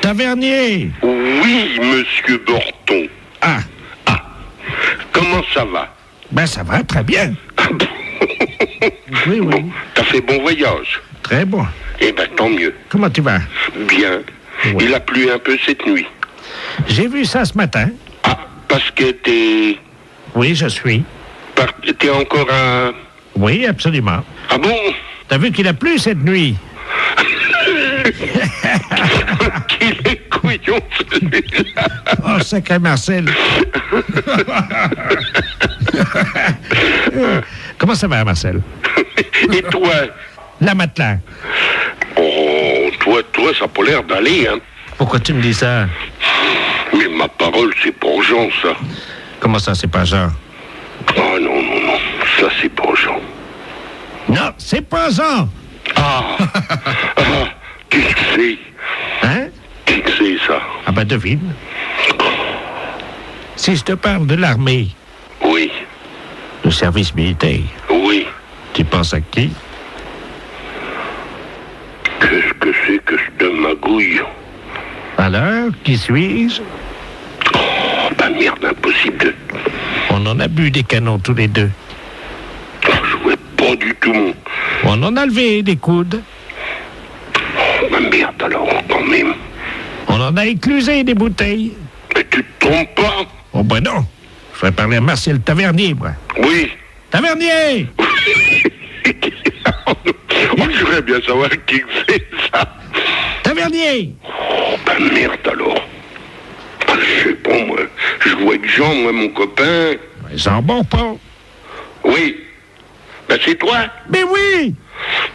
Tavernier! Oui, monsieur Borton. Ah, Comment ça va? ben ça va, très bien. Oui. T'as fait bon voyage? Très bon. Eh ben, tant mieux. Comment tu vas? Bien. Ouais. Il a plu un peu cette nuit. J'ai vu ça ce matin. Ah, parce que t'es... Oui, je suis. T'es encore à... Oui, absolument. Ah bon? T'as vu qu'il a plu cette nuit? Qu'il est couillon, celui-là. Oh, sacré Marcel. Comment ça va, Marcel? Et toi? La matelas. Oh, toi, ça a pas l'air d'aller, hein. Pourquoi tu me dis ça? Mais ma parole, c'est pour Jean, ça. Comment ça, c'est pas Jean? Oh non, ça c'est pour Jean. Non, c'est pas Jean. Ah, qui que c'est? Hein? Qui que c'est, ça? Ah ben, devine. Si je te parle de l'armée, Oui, du service militaire, oui. tu penses à qui? Qu'est-ce que c'est que cette magouille? Alors, qui suis-je? Oh, bah merde, impossible de... On en a bu des canons tous les deux. Oh, je vois pas du tout mon... On en a levé des coudes. Oh, bah merde, alors, quand même. On en a éclusé des bouteilles. Mais tu te trompes pas? Oh ben non. Je vais parler à Marcel Tavernier, moi. Oui. Tavernier! Oh, je voudrais bien savoir qui que c'est, ça. Tavernier! Oh, bah merde, alors. Ah, je sais pas, moi. Je vois avec Jean, moi, mon copain. Jean Bonpont. Oui. Ben, c'est toi. Mais oui!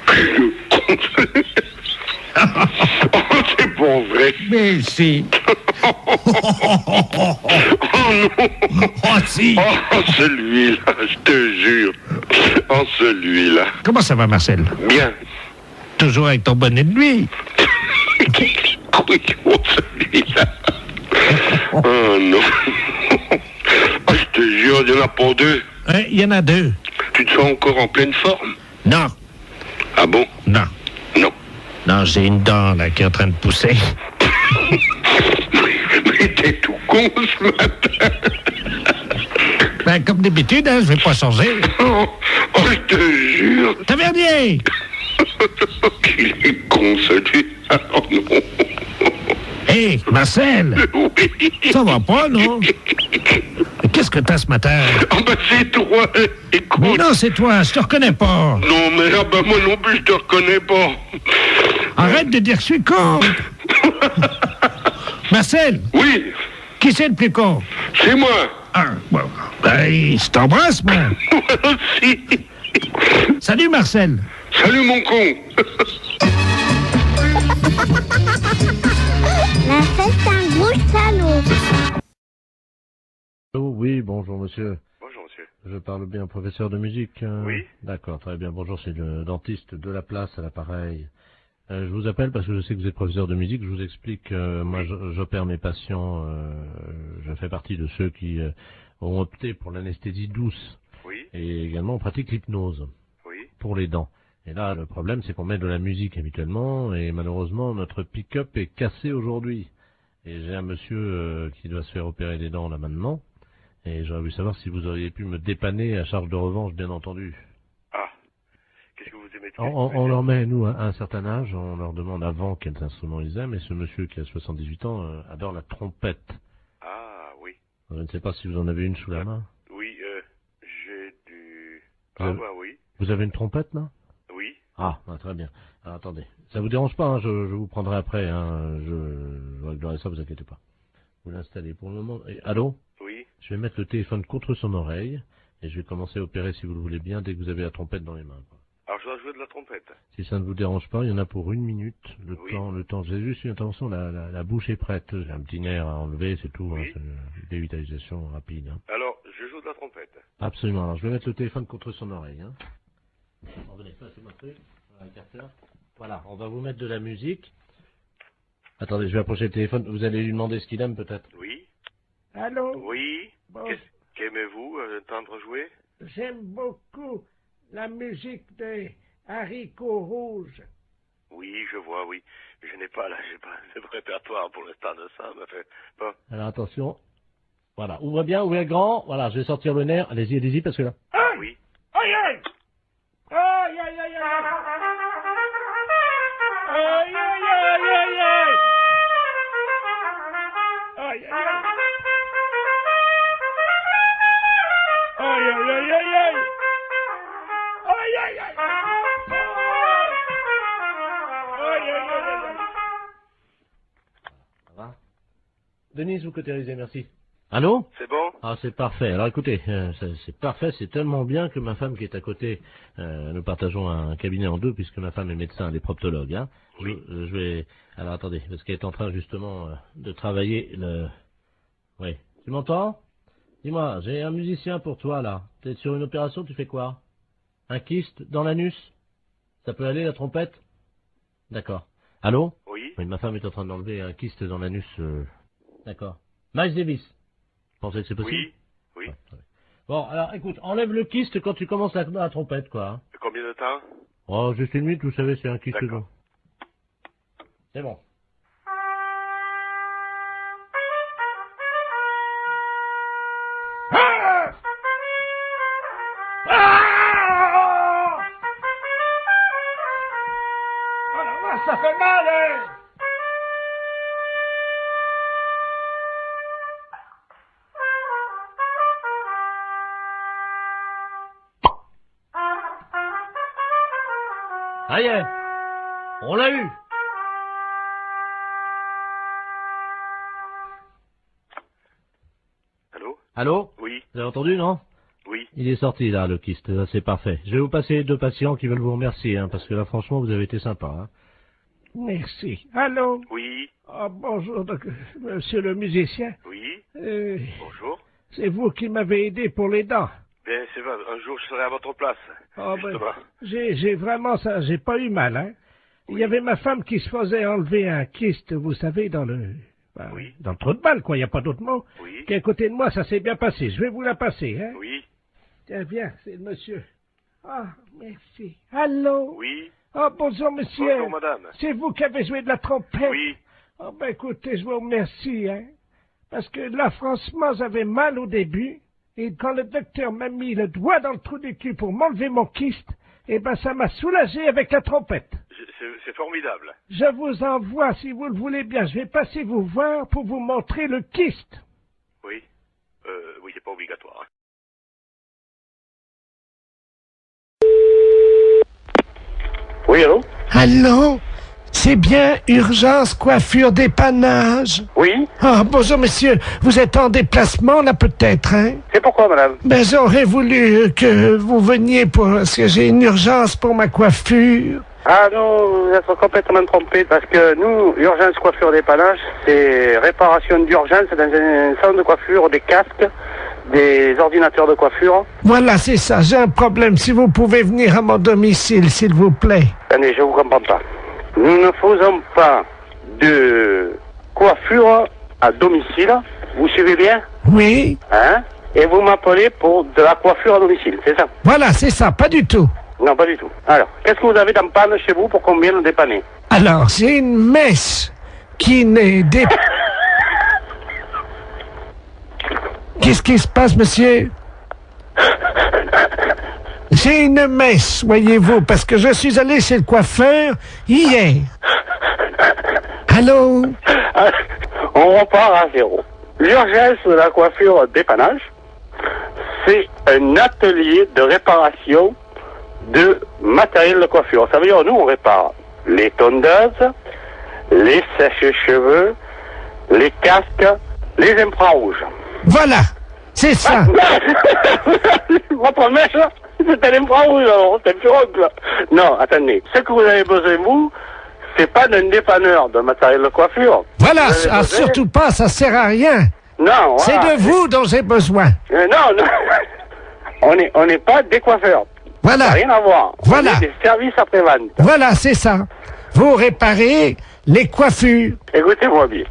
Le con. Oh, c'est pas vrai. Mais si. Oh non. Oh si. Oh, celui-là, je te jure. Oh, celui-là. Comment ça va, Marcel? Bien. Toujours avec ton bonnet de nuit. Couillon, celui-là. Oh non. Oh, je te jure, il n'y en a pas deux. Hein, il y en a deux. Tu te sens encore en pleine forme? Non. Ah bon? Non. Non. Non, j'ai une dent, là, qui est en train de pousser. Mais t'es tout con ce matin. Ben, comme d'habitude, hein, je vais pas changer. Oh, je te jure. Tavernier! Qu'il est con, celui-là. Oh non. Hé, Marcel! Oui. Ça va pas, non? Mais qu'est-ce que t'as ce matin? Ah bah c'est toi, écoute. Mais non, c'est toi, je te reconnais pas. Non, mais ah bah moi non plus, je te reconnais pas. Arrête de dire que je suis con. Marcel, Oui, qui c'est le plus con? c'est moi. Ah, bon, ben, je t'embrasse, moi. Moi aussi. Salut, Marcel. Salut mon con. Marcel, c'est un gros salaud. Oh, oui, bonjour monsieur. Bonjour, monsieur. Je parle bien professeur de musique. Oui. D'accord, très bien. Bonjour, c'est le dentiste de la place à l'appareil. Je vous appelle parce que je sais que vous êtes professeur de musique. Je vous explique, moi j'opère mes patients, je fais partie de ceux qui ont opté pour l'anesthésie douce. Oui. Et également on pratique l'hypnose Oui. pour les dents. Et là, le problème, c'est qu'on met de la musique habituellement, et malheureusement, notre pick-up est cassé aujourd'hui. Et j'ai un monsieur qui doit se faire opérer les dents là maintenant, et j'aurais voulu savoir si vous auriez pu me dépanner à charge de revanche, bien entendu. Ah. Qu'est-ce que vous aimez de On leur met, nous, à un certain âge, on leur demande avant quels instruments ils aiment, et ce monsieur qui a 78 ans adore la trompette. Ah, oui. Je ne sais pas si vous en avez une sous la main. Oui, j'ai du... Vous Ah, avez- bah oui. Vous avez une trompette, là? Oui. Ah, très bien. Alors, attendez. Ça vous dérange pas, hein, je vous prendrai après, hein, je réglerai ça, vous inquiétez pas. Vous l'installez pour le moment. Allô? Oui. Je vais mettre le téléphone contre son oreille, et je vais commencer à opérer, si vous le voulez bien, dès que vous avez la trompette dans les mains, quoi. Alors, je dois jouer de la trompette. Si ça ne vous dérange pas, il y en a pour 1 minute, le Oui. temps. J'ai juste une intervention, la bouche est prête, j'ai un petit nerf à enlever, c'est tout, Oui. hein, c'est une dévitalisation rapide, hein. Alors, je joue de la trompette. Absolument. Alors, je vais mettre le téléphone contre son oreille. Hein. Revenez, c'est mon truc. Voilà, le capteur. Voilà, on va vous mettre de la musique. Attendez, je vais approcher le téléphone. Vous allez lui demander ce qu'il aime, peut-être. Oui. Allô? Oui. Bon, Qu'aimez-vous entendre jouer? j'aime beaucoup la musique des haricots rouges. Oui, je vois, oui. Mais j'ai pas de répertoire pour l'instant de ça, mais fait, bon. Alors, attention. Voilà, ouvrez bien, ouvrez grand. Voilà, je vais sortir le nerf. Allez-y, parce que là... Aïe! Oui. Aïe, aïe! Aïe, aïe, aïe, aïe! Aïe, aïe, aïe, aïe, aïe! Aïe, aïe, aïe! Aïe, aïe, aïe, aïe, aïe! Aïe, aïe, aïe! Aïe, aïe, aïe, aïe! Ça va? Denise, vous cautérisez, merci. Allô? C'est bon? Ah, c'est parfait. Alors écoutez, c'est parfait, c'est tellement bien que ma femme qui est à côté, nous partageons un cabinet en deux puisque ma femme est médecin, elle est proctologue. Hein. Oui. Je vais... Alors attendez, parce qu'elle est en train justement de travailler le... Oui. Tu m'entends? Dis-moi, j'ai un musicien pour toi là. T'es sur une opération, tu fais quoi? Un kyste dans l'anus? Ça peut aller la trompette? D'accord. Allô? Oui. Oui, ma femme est en train d'enlever un kyste dans l'anus. D'accord. Miles Davis. Vous pensez que c'est possible? Oui. Oui. Ouais, ouais. Bon, alors écoute, enlève le kyste quand tu commences la trompette, quoi. Hein. Combien de temps? Oh, juste 1 minute, vous savez, c'est un kyste D'accord. long. C'est bon. Oh la vache, ça fait mal, hein! Ça y est, on l'a eu. Allô? Allô? Oui. Vous avez entendu, non? Oui. Il est sorti, là, le kyste. Là, c'est parfait. Je vais vous passer 2 patients qui veulent vous remercier, hein, parce que là, franchement, vous avez été sympa. Hein. Merci. Allô? Oui. Ah, bonjour, monsieur le musicien. Oui. Bonjour. C'est vous qui m'avez aidé pour les dents. Bien, c'est vrai. Un jour, je serai à votre place. Ah, ben, Justement. j'ai vraiment ça, j'ai pas eu mal, hein. Il y avait ma femme qui se faisait enlever un kyste, vous savez, dans le trou de balle, quoi, il n'y a pas d'autre mot. Oui. Qui est à côté de moi, ça s'est bien passé. Je vais vous la passer, hein. Oui. Tiens, viens, c'est le monsieur. Ah, merci. Allô? Oui. Oh, bonjour, monsieur. Bonjour, madame. C'est vous qui avez joué de la trompette? Oui. Oh, ben, écoutez, je vous remercie, hein. Parce que là, franchement, j'avais mal au début. Et quand le docteur m'a mis le doigt dans le trou du cul pour m'enlever mon kyste, eh ben, ça m'a soulagé avec la trompette. C'est formidable. Je vous envoie, si vous le voulez bien. Je vais passer vous voir pour vous montrer le kyste. Oui. Oui, c'est pas obligatoire. Oui, allô? Allô? C'est bien Urgence Coiffure Dépannage? Oui? Ah, bonjour monsieur. Vous êtes en déplacement là peut-être, hein? C'est pourquoi, madame? Ben j'aurais voulu que vous veniez parce que j'ai une urgence pour ma coiffure. Ah non, vous êtes complètement trompé parce que nous, Urgence Coiffure Dépannage, c'est réparation d'urgence dans un salon de coiffure, des casques, des ordinateurs de coiffure. Voilà, c'est ça. J'ai un problème. Si vous pouvez venir à mon domicile, s'il vous plaît. Attendez, je vous comprends pas. Nous ne faisons pas de coiffure à domicile. Vous suivez bien? Oui. Hein? Et vous m'appelez pour de la coiffure à domicile, c'est ça? Voilà, c'est ça. Pas du tout. Non, pas du tout. Alors, qu'est-ce que vous avez dans panne chez vous pour qu'on vienne nous dépanner? Alors, j'ai une messe qui n'est des... Qu'est-ce qui se passe, monsieur? J'ai une messe, voyez-vous, parce que je suis allé chez le coiffeur hier. Allô? On repart à zéro. L'urgence de la coiffure dépannage, c'est un atelier de réparation de matériel de coiffure. Ça veut dire, nous, on répare les tondeuses, les sèches-cheveux, les casques, les infrarouges. Voilà, c'est ça. Votre mèche, c'est un infrarouge, alors, c'est un pirogue, là. Non, attendez. Ce que vous avez besoin, vous, c'est pas d'un dépanneur de matériel de coiffure. Voilà, surtout pas, ça sert à rien. Non, c'est voilà. de vous dont j'ai besoin. Non, non. On n'est pas des coiffeurs. Voilà. Ça n'a rien à voir. Voilà. On est des services après-vente. Voilà, c'est ça. Vous réparez les coiffures. Écoutez-moi bien.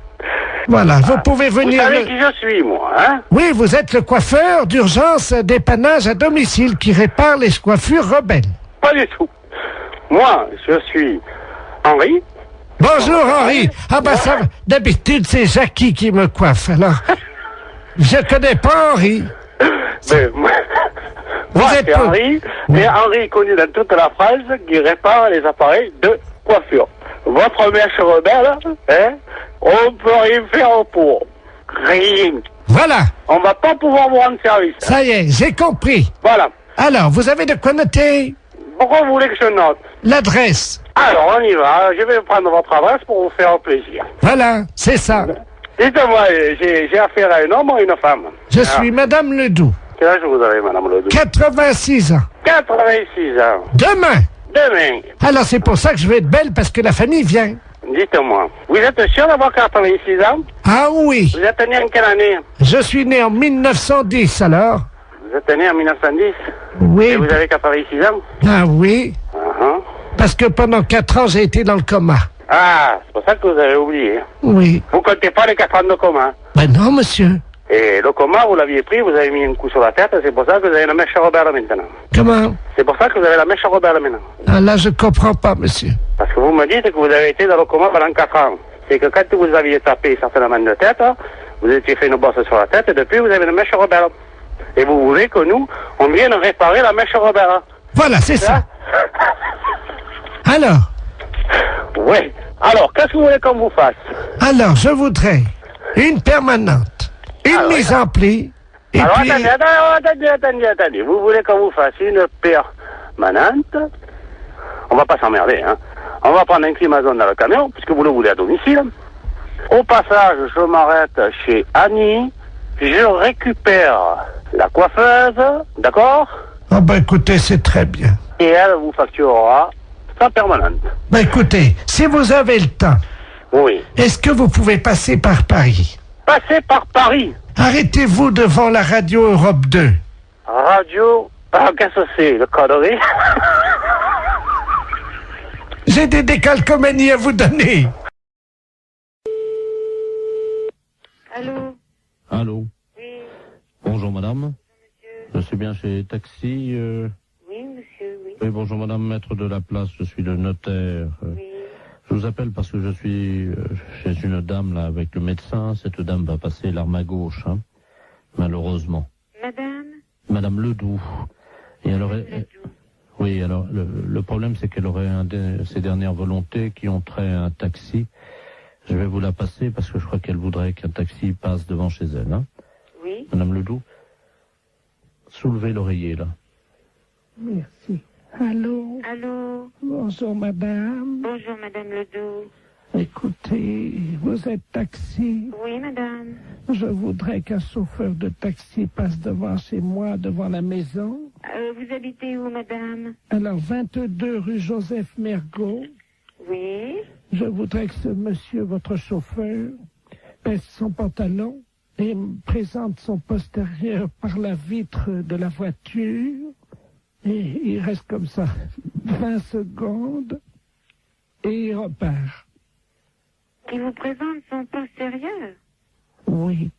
Voilà, vous pouvez venir... Vous savez qui je suis, moi, hein? Oui, vous êtes le coiffeur d'urgence dépannage à domicile qui répare les coiffures rebelles. Pas du tout. Moi, je suis Henri. Bonjour, Henri. Ah ben ça, d'habitude, c'est Jackie qui me coiffe, alors... Je connais pas Henri. Mais, moi, c'est Henri, et Henri est connu dans toute la France qui répare les appareils de coiffure. Votre mèche rebelle, hein, on peut rien faire pour. Rien. Voilà. On va pas pouvoir vous rendre service. Ça y est, j'ai compris. Voilà. Alors, vous avez de quoi noter? Pourquoi vous voulez que je note? L'adresse. Alors, on y va. Je vais prendre votre adresse pour vous faire plaisir. Voilà, c'est ça. Dites-moi, j'ai affaire à un homme ou à une femme? Je suis Madame Ledoux. Quel âge vous avez, Madame Ledoux? 86 ans. 86 ans. Demain. Demain. Alors, c'est pour ça que je vais être belle, parce que la famille vient. Dites-moi, vous êtes sûr d'avoir 86 ans? Ah oui. Vous êtes né en quelle année? Je suis né en 1910, alors. Vous êtes né en 1910? Oui. Et vous avez 86 ans? Ah oui. Uh-huh. Parce que pendant 4 ans, j'ai été dans le coma. Ah, c'est pour ça que vous avez oublié. Oui. Vous comptez pas les 4 ans de coma? Ben non, monsieur. Et le coma, vous l'aviez pris, vous avez mis un coup sur la tête, c'est pour ça que vous avez la mèche rebelle maintenant. Comment? C'est pour ça que vous avez la mèche rebelle maintenant. Ah là, je comprends pas, monsieur. Parce que vous me dites que vous avez été dans le coma pendant 4 ans. C'est que quand vous aviez tapé certainement de tête, vous étiez fait une bosse sur la tête, et depuis, vous avez une mèche rebelle. Et vous voulez que nous, on vienne réparer la mèche rebelle. Voilà, c'est ça. Alors? Oui. Alors, qu'est-ce que vous voulez qu'on vous fasse? Alors, je voudrais une permanente, une mise en pli, et alors, puis... attendez. Vous voulez qu'on vous fasse une permanente? On va pas s'emmerder, hein. On va prendre un climason dans le camion, puisque vous le voulez à domicile. Au passage, je m'arrête chez Annie. Je récupère la coiffeuse, d'accord? Ah ben écoutez, c'est très bien. Et elle vous facturera sa permanente. Ben écoutez, si vous avez le temps, oui. Est-ce que vous pouvez passer par Paris? Passer par Paris? Arrêtez-vous devant la radio Europe 2. Radio... Ah, qu'est-ce que c'est, le connerie? J'ai des décalcomanies à vous donner. Allô? Allô? Oui. Bonjour madame. Je suis bien chez Taxi. Oui, monsieur, oui. Oui, bonjour madame, maître de la place, je suis le notaire. Oui. Je vous appelle parce que je suis chez une dame là avec le médecin. Cette dame va passer l'arme à gauche, hein, malheureusement. Madame Ledoux. Et alors, oui, alors le problème c'est qu'elle aurait ses dernières volontés qui ont trait à un taxi. Je vais vous la passer parce que je crois qu'elle voudrait qu'un taxi passe devant chez elle. Hein. Oui. Madame Ledoux, soulevez l'oreiller là. Merci. Allô? Allô? Bonjour, madame. Bonjour, madame Ledoux. Écoutez, vous êtes taxi? Oui, madame. Je voudrais qu'un chauffeur de taxi passe devant chez moi, devant la maison. Vous habitez où, madame? Alors, 22 rue Joseph Mergault. Oui. Je voudrais que ce monsieur, votre chauffeur, baisse son pantalon et me présente son postérieur par la vitre de la voiture. Et il reste comme ça 20 secondes et il repart. Il vous présente son postérieur? Oui,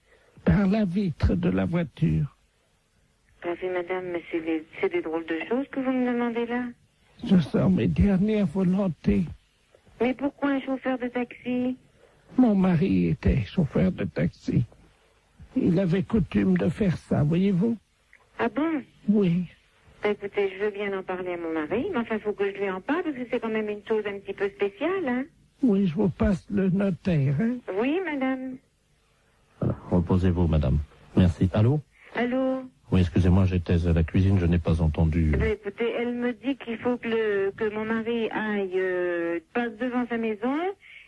par la vitre de la voiture. Oui, madame, mais c'est des drôles de choses que vous me demandez là. Je sors mes dernières volontés. Mais pourquoi un chauffeur de taxi? Mon mari était chauffeur de taxi. Il avait coutume de faire ça, voyez-vous? Ah bon? Oui. Écoutez, je veux bien en parler à mon mari, mais enfin, il faut que je lui en parle, parce que c'est quand même une chose un petit peu spéciale, hein? Oui, je vous passe le notaire, hein? Oui, madame. Voilà, reposez-vous, madame. Merci. Allô? Allô? Oui, excusez-moi, j'étais à la cuisine, je n'ai pas entendu. Écoutez, elle me dit qu'il faut que mon mari passe devant sa maison,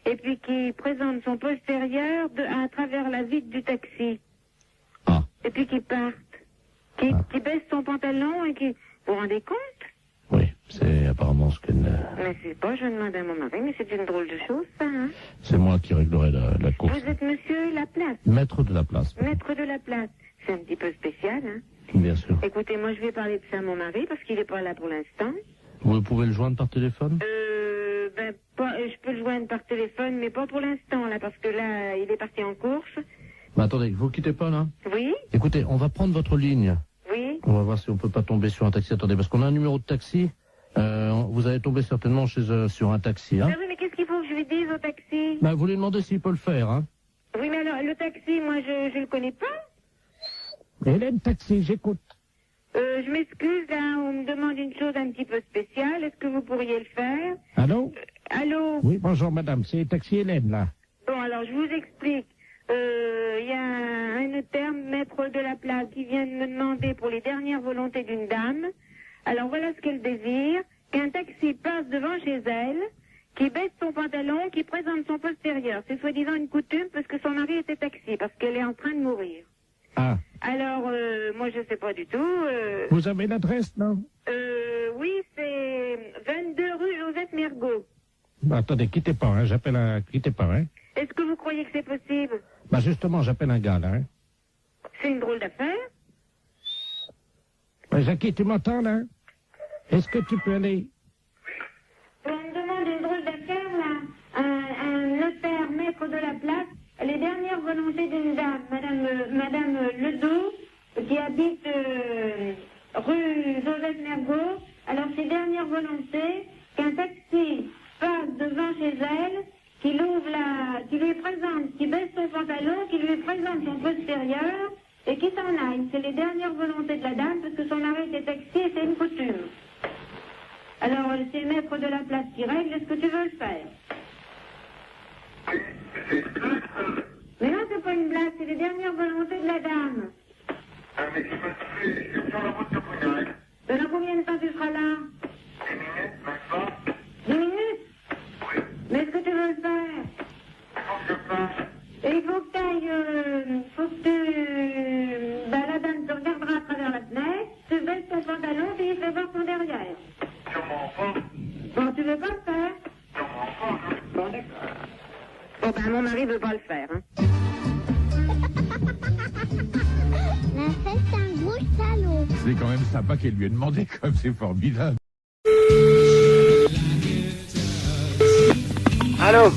et puis qu'il présente son postérieur à travers la vitre du taxi. Ah. Et puis qu'il parte. Qu'il baisse son pantalon et qu'il... Vous vous rendez compte? Oui, c'est apparemment ce qu'elle... Mais c'est pas, je demande à mon mari, mais c'est une drôle de chose, ça, hein? C'est moi qui réglerai la course. Vous êtes monsieur Laplace? Maître de la place. Maître de la place. C'est un petit peu spécial, hein? Bien sûr. Écoutez, moi, je vais parler de ça à mon mari, parce qu'il n'est pas là pour l'instant. Vous pouvez le joindre par téléphone? Je peux le joindre par téléphone, mais pas pour l'instant, là, parce que là, il est parti en course. Mais attendez, vous quittez pas, là? Oui? Écoutez, on va prendre votre ligne. Oui? On va voir si on peut pas tomber sur un taxi. Attendez, parce qu'on a un numéro de taxi. Vous allez tomber certainement sur un taxi, hein? Ah oui, mais qu'est-ce qu'il faut que je lui dise au taxi? Bah, vous lui demandez s'il peut le faire, hein? Oui, mais alors, le taxi, moi, je le connais pas. Hélène Taxi, j'écoute. Je m'excuse, là, on me demande une chose un petit peu spéciale. Est-ce que vous pourriez le faire? Allô? Allô? Oui, bonjour madame, c'est Taxi Hélène, là. Bon, alors, je vous explique. Il y a un notaire, maître de la place, qui vient de me demander pour les dernières volontés d'une dame. Alors, voilà ce qu'elle désire. Qu'un taxi passe devant chez elle, qui baisse son pantalon, qui présente son postérieur. C'est soi-disant une coutume parce que son mari était taxi, parce qu'elle est en train de mourir. Ah. Alors, moi, je sais pas du tout. Vous avez l'adresse, non? Oui, c'est 22 rue Joseph Mergault. Bah, attendez, quittez pas, hein, quittez pas, hein. Est-ce que vous croyez que c'est possible? Bah, justement, j'appelle un gars, là, hein. C'est une drôle d'affaire. Bah, Jackie, tu m'entends, là? Est-ce que tu peux aller? On me demande une drôle d'affaire, là. Un notaire, maître de la place. Les dernières volontés d'une dame, Madame Ledoux, qui habite rue Joseph Mergault. Alors, ses dernières volontés, qu'un taxi passe devant chez elle, qui lui présente, qui baisse son pantalon, qui lui présente son postérieur, et qui s'en aille. C'est les dernières volontés de la dame, parce que son mari était taxi et c'est une coutume. Alors, c'est le maître de la place qui règle, est-ce que tu veux le faire? Mais non, c'est pas une blague, c'est les dernières volontés de la dame. Dans combien de temps tu seras là? 10 minutes? Mais est-ce que tu veux le faire? Et il faut que tu ailles, la dame te regardera à travers la fenêtre, tu baisses ton pantalon et il fait voir son derrière. Bon, tu veux pas le faire? Bon, d'accord. Bon, ben, mon mari veut pas le faire, hein. Mais c'est un gros salaud. C'est quand même sympa qu'elle lui ait demandé, comme c'est formidable. Allô?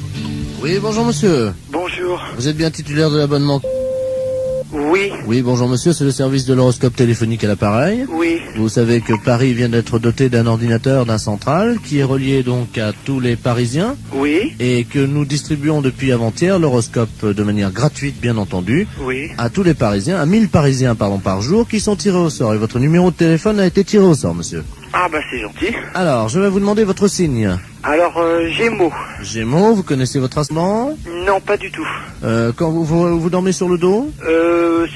Oui, bonjour monsieur. Bonjour. Vous êtes bien titulaire de l'abonnement? Oui. Oui, bonjour monsieur, c'est le service de l'horoscope téléphonique à l'appareil. Oui. Vous savez que Paris vient d'être doté d'un ordinateur, d'un central, qui est relié donc à tous les Parisiens. Oui. Et que nous distribuons depuis avant-hier l'horoscope de manière gratuite, bien entendu. Oui. À tous les Parisiens, à 1000 Parisiens, par jour, qui sont tirés au sort. Et votre numéro de téléphone a été tiré au sort, monsieur. Ah bah c'est gentil. Alors, je vais vous demander votre signe. Alors, Gémeaux. Gémeaux, vous connaissez votre ascendant? Non, pas du tout. Quand vous dormez sur le dos?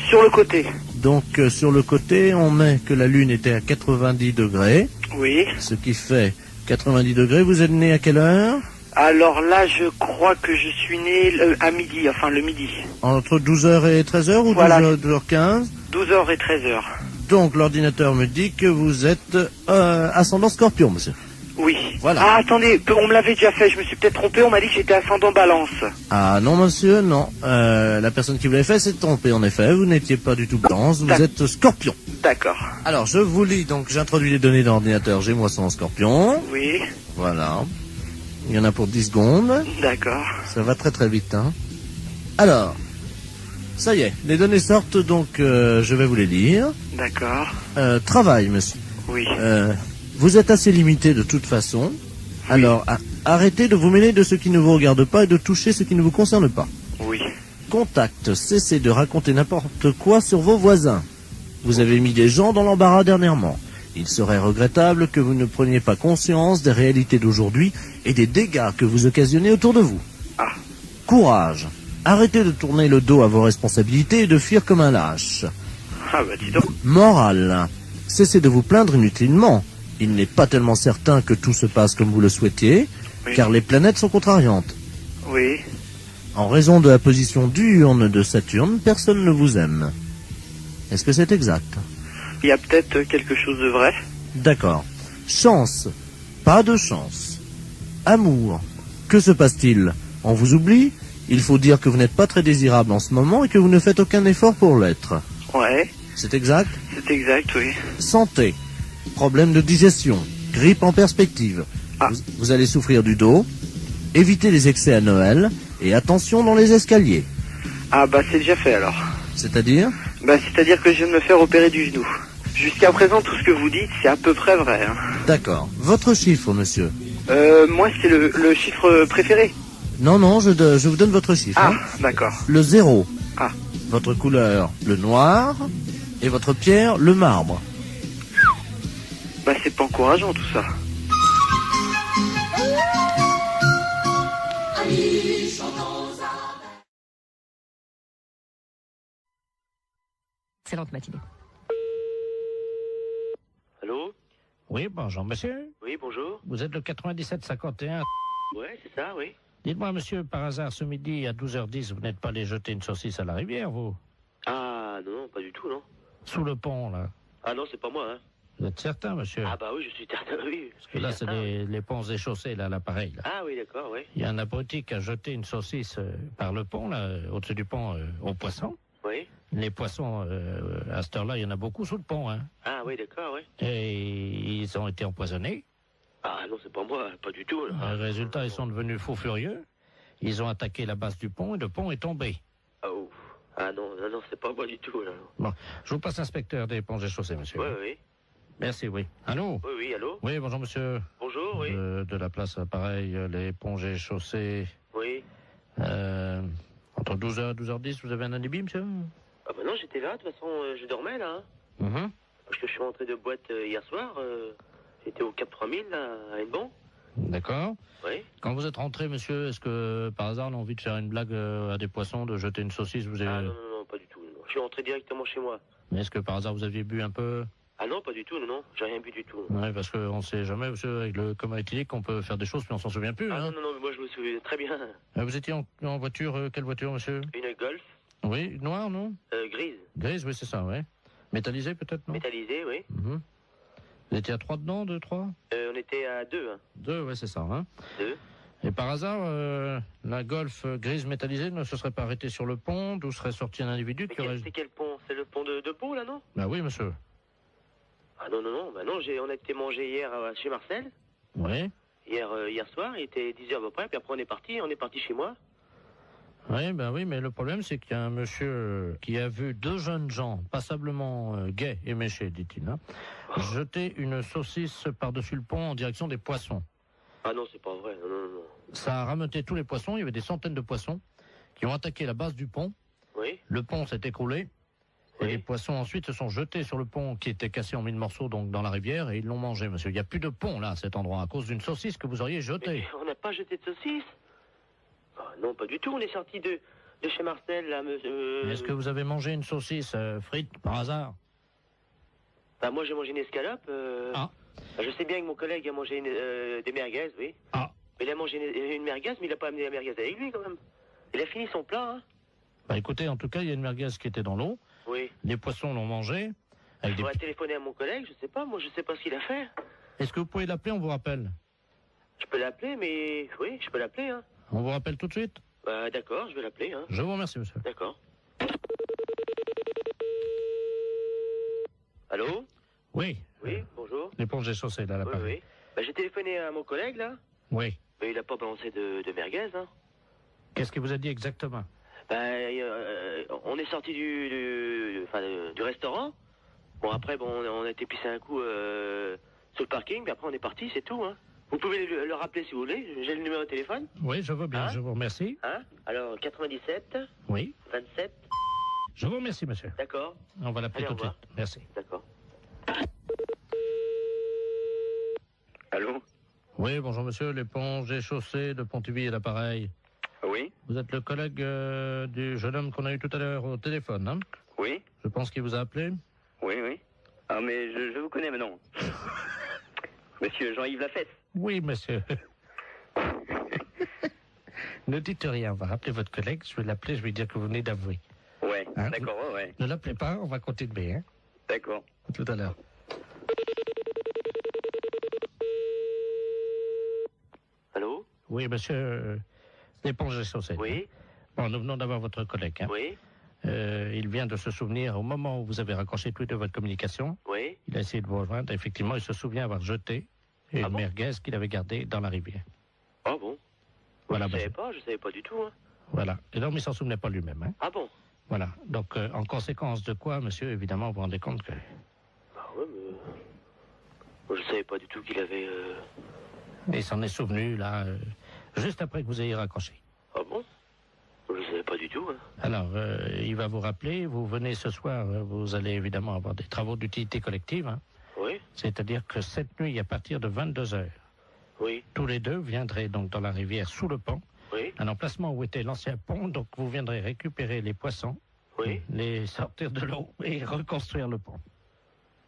Sur le côté. Donc, sur le côté, on met que la Lune était à 90 degrés. Oui. Ce qui fait 90 degrés. Vous êtes né à quelle heure? Alors là, je crois que je suis né à midi, enfin le midi. Entre 12h et 13h ou voilà. 12h15? 12h et 13h. Donc, l'ordinateur me dit que vous êtes ascendant Scorpion, monsieur. Oui. Voilà. Ah, attendez, on me l'avait déjà fait, je me suis peut-être trompé, on m'a dit que j'étais ascendant Balance. Ah non, monsieur, non. La personne qui vous l'avait fait s'est trompée, en effet. Vous n'étiez pas du tout Balance, vous êtes Scorpion. D'accord. Alors, je vous lis, donc j'introduis les données de l'ordinateur Gémeaux ascendant Scorpion. Oui. Voilà. Il y en a pour 10 secondes. D'accord. Ça va très très vite, hein. Alors, ça y est, les données sortent, donc je vais vous les lire. D'accord. Travail, monsieur. Oui. Vous êtes assez limité de toute façon. Oui. Alors, arrêtez de vous mêler de ce qui ne vous regarde pas et de toucher ce qui ne vous concerne pas. Oui. Contact, cessez de raconter n'importe quoi sur vos voisins. Vous avez mis des gens dans l'embarras dernièrement. Il serait regrettable que vous ne preniez pas conscience des réalités d'aujourd'hui et des dégâts que vous occasionnez autour de vous. Ah. Courage. Arrêtez de tourner le dos à vos responsabilités et de fuir comme un lâche. Ah bah dis donc. Morale. Cessez de vous plaindre inutilement. Il n'est pas tellement certain que tout se passe comme vous le souhaitiez, oui. Car les planètes sont contrariantes. Oui. En raison de la position diurne de Saturne, personne ne vous aime. Est-ce que c'est exact? Il y a peut-être quelque chose de vrai. D'accord. Chance. Pas de chance. Amour. Que se passe-t-il? On vous oublie? Il faut dire que vous n'êtes pas très désirable en ce moment et que vous ne faites aucun effort pour l'être. Ouais. C'est exact? C'est exact, oui. Santé. Problème de digestion. Grippe en perspective. Ah. Vous allez souffrir du dos. Évitez les excès à Noël. Et attention dans les escaliers. Ah bah c'est déjà fait alors. C'est-à-dire? Bah c'est-à-dire que je viens de me faire opérer du genou. Jusqu'à présent, tout ce que vous dites, c'est à peu près vrai. Hein. D'accord. Votre chiffre, monsieur? Moi, c'est le chiffre préféré. Non, je vous donne votre chiffre. Ah, hein. d'accord. Le 0. Ah. Votre couleur, le noir. Et votre pierre, le marbre. Bah, c'est pas encourageant, tout ça. Excellente matinée. Allô? Oui, bonjour, monsieur. Oui, bonjour. Vous êtes le 9751. Ouais, c'est ça, oui. Dites-moi, monsieur, par hasard, ce midi, à 12h10, vous n'êtes pas allé jeter une saucisse à la rivière, vous? Ah, non, pas du tout, non. Sous le pont, là. Ah non, c'est pas moi, hein. Vous êtes certain, monsieur? Ah bah oui, je suis certain, oui. Parce que là, c'est les ponts et chaussées, là, l'appareil, là. Ah oui, d'accord, oui. Il y a un abruti qui a jeté une saucisse par le pont, là, au-dessus du pont, aux poissons. Oui. Les poissons, à cette heure-là, il y en a beaucoup sous le pont, hein. Ah oui, d'accord, oui. Et ils ont été empoisonnés. Ah non, c'est pas moi, pas du tout. Là. Résultat, ils sont devenus fous furieux. Ils ont attaqué la base du pont et le pont est tombé. Oh. Ah non, c'est pas moi du tout, là. Bon, je vous passe l'inspecteur des ponts et chaussées, monsieur. Oui, oui. Merci, oui. Allô? Oui, allô? Oui, bonjour, monsieur. Bonjour, oui. De la place, pareil, les ponts et chaussées. Oui. Entre 12h et 12h10, vous avez un alibi, monsieur? Ah bah non, j'étais là, de toute façon, je dormais, là. Hein. Parce que je suis rentré de boîte hier soir. J'étais au Cap 3000, là, à Hennebon. D'accord. Oui. Quand vous êtes rentré, monsieur, est-ce que, par hasard, on a envie de faire une blague à des poissons, de jeter une saucisse, vous avez... Ah non, pas du tout. Non. Je suis rentré directement chez moi. Mais est-ce que, par hasard, vous aviez bu un peu? Ah non, pas du tout, non. J'ai rien bu du tout. Oui, parce qu'on ne sait jamais, monsieur, avec le coma éthylique, on peut faire des choses, mais on s'en souvient plus. Ah hein. non, mais moi, je me souviens très bien. Vous étiez en voiture, quelle voiture, monsieur? Une Golf. Oui, noire, non? Grise. Grise, oui, c'est ça, oui. Métallisée, peut-être, non? Métallisée, oui. Vous étiez à 3 dedans, 2, 3? On était à 2. Hein. 2, oui, c'est ça. Hein. 2. Et par hasard, la Golf grise métallisée ne se serait pas arrêtée sur le pont, d'où serait sorti un individu qui aurait... C'est quel pont? C'est le pont de Pau, là, non? Bah oui, monsieur. Ah non, bah non, on a été manger hier chez Marcel. Oui. Hier soir, il était 10h à peu près, puis après on est parti chez moi. Oui, mais le problème, c'est qu'il y a un monsieur qui a vu 2 jeunes gens, passablement gais et méchés, dit-il, hein, jeter une saucisse par-dessus le pont en direction des poissons. Ah non, c'est pas vrai. Non. Ça a rameuté tous les poissons. Il y avait des centaines de poissons qui ont attaqué la base du pont. Oui. Le pont s'est écroulé. Et les poissons ensuite se sont jetés sur le pont qui était cassé en 1000 morceaux donc dans la rivière et ils l'ont mangé, monsieur. Il n'y a plus de pont là à cet endroit à cause d'une saucisse que vous auriez jetée. Mais on n'a pas jeté de saucisse. Ah, non, pas du tout. On est sorti de chez Marcel là, monsieur. Est-ce que vous avez mangé une saucisse frite par hasard? Bah moi j'ai mangé une escalope. Je sais bien que mon collègue a mangé des merguez, oui. Ah. Mais il a mangé une merguez, mais il n'a pas amené la merguez avec lui quand même. Il a fini son plat, hein. Bah écoutez, en tout cas, il y a une merguez qui était dans l'eau. Oui. Les poissons l'ont mangé. Il faudrait téléphoner à mon collègue, je sais pas, moi je sais pas ce qu'il a fait. Est-ce que vous pouvez l'appeler, on vous rappelle? Je peux l'appeler, mais... Oui, je peux l'appeler, hein. On vous rappelle tout de suite? Bah d'accord, je vais l'appeler, hein. Je vous remercie, monsieur. D'accord. Allô? Oui. Oui, bonjour. L'éponge est chaussée, là, l'appareil. Oui. Bah j'ai téléphoné à mon collègue, là. Oui. Mais il a pas balancé de merguez, hein. Qu'est-ce qu'il vous a dit exactement? On est sorti du restaurant. Bon, après, on a été pisser un coup sur le parking, puis après on est parti, c'est tout, hein. Vous pouvez le rappeler si vous voulez, j'ai le numéro de téléphone. Oui, je veux bien, je vous remercie. Hein? Alors, 97. Oui. 27. Je vous remercie, monsieur. D'accord. On va l'appeler tout de suite. Merci. D'accord. Allô? Oui, bonjour monsieur, l'éponge est chaussée de Pontivy et l'appareil. Oui. Vous êtes le collègue du jeune homme qu'on a eu tout à l'heure au téléphone, hein? Oui. Je pense qu'il vous a appelé. Oui. Ah, mais je vous connais maintenant. Monsieur Jean-Yves Lafesse. Oui, monsieur. Ne dites rien, on va rappeler votre collègue, je vais l'appeler, je vais dire que vous venez d'avouer. Ouais, hein? D'accord, ouais. Ne l'appelez pas, on va continuer, hein? D'accord. Tout à l'heure. Allô? Oui, monsieur, l'éponge est chaussée. Oui. Bon, nous venons d'avoir votre collègue, hein? Oui. Il vient de se souvenir, au moment où vous avez raccroché tous les deux votre communication, oui. Il a essayé de vous rejoindre, effectivement, il se souvient avoir jeté une merguez qu'il avait gardée dans la rivière. Ah bon? Voilà, je savais pas du tout, hein. Voilà. Et donc, il s'en souvenait pas lui-même, hein. Ah bon? Voilà. Donc, en conséquence de quoi, monsieur, évidemment, vous vous rendez compte que... Ah ouais, mais... Moi, je savais pas du tout qu'il avait... Et il s'en est souvenu, là, juste après que vous ayez raccroché. Ah bon? Je savais pas du tout, hein. Alors, il va vous rappeler, vous venez ce soir, vous allez évidemment avoir des travaux d'utilité collective, hein. Oui. C'est-à-dire que cette nuit, à partir de 22h, oui. Tous les deux viendraient donc dans la rivière sous le pont, oui. Un emplacement où était l'ancien pont, donc vous viendrez récupérer les poissons, oui. Les sortir de l'eau et reconstruire le pont.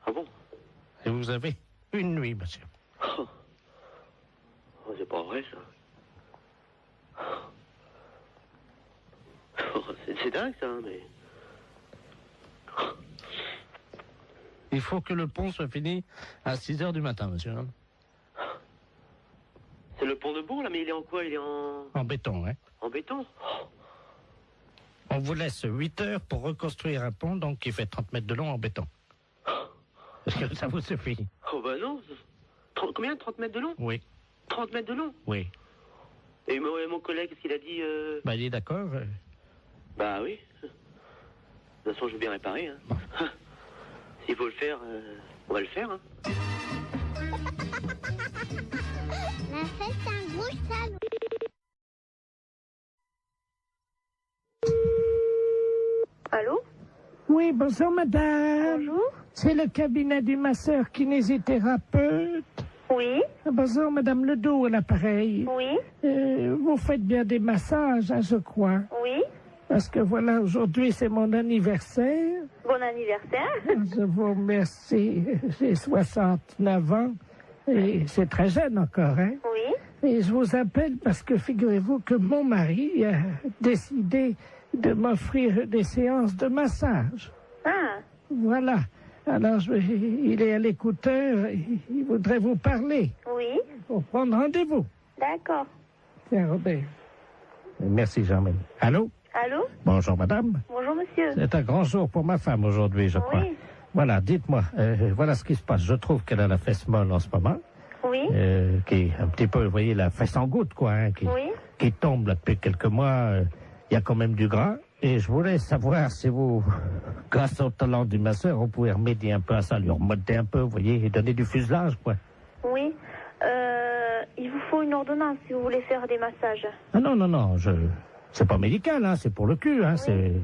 Ah bon? Et vous avez une nuit, monsieur. Oh, c'est pas vrai, ça. Oh, c'est dingue, ça, mais... Il faut que le pont soit fini à 6h du matin, monsieur. C'est le pont de Bourg, là, mais il est en quoi? Il est en béton, hein. En béton? On vous laisse 8 heures pour reconstruire un pont, donc qui fait 30 mètres de long en béton. Est-ce que ça vous suffit? Oh, bah non. Combien? 30 mètres de long? Oui. 30 mètres de long? Oui. Et mon collègue, qu'est-ce qu'il a dit? Bah, il est d'accord. Bah oui. De toute façon, je veux bien réparer, hein. Bon. S'il faut le faire, on va le faire, hein. La fête, c'est un gros salaud. Allô? Oui, bonjour madame. Bonjour. C'est le cabinet du masseur kinésithérapeute. Oui. Bonjour madame Ledoux à l'appareil. Oui. Vous faites bien des massages, hein, je crois. Oui. Parce que voilà, aujourd'hui c'est mon anniversaire. Bon anniversaire. Je vous remercie. J'ai 69 ans et c'est très jeune encore, hein. Oui. Et je vous appelle parce que figurez-vous que mon mari a décidé de m'offrir des séances de massage. Ah. Voilà. Alors, il est à l'écouteur, il voudrait vous parler. Oui. Pour prendre rendez-vous. D'accord. Tiens, Robert. Merci, Jean-Marie. Allô? Allô? Bonjour, madame. Bonjour, monsieur. C'est un grand jour pour ma femme aujourd'hui, je crois. Oui. Voilà, dites-moi, voilà ce qui se passe. Je trouve qu'elle a la fesse molle en ce moment. Oui. Qui est un petit peu, vous voyez, la fesse en goutte, quoi, hein, qui tombe là depuis quelques mois. il y a quand même du gras. Et je voulais savoir si vous, grâce au talent du masseur, on pouvait remédier un peu à ça, lui remonter un peu, vous voyez, et donner du fuselage, quoi. Oui. Il vous faut une ordonnance si vous voulez faire des massages. Ah non, c'est pas médical, hein, c'est pour le cul, hein,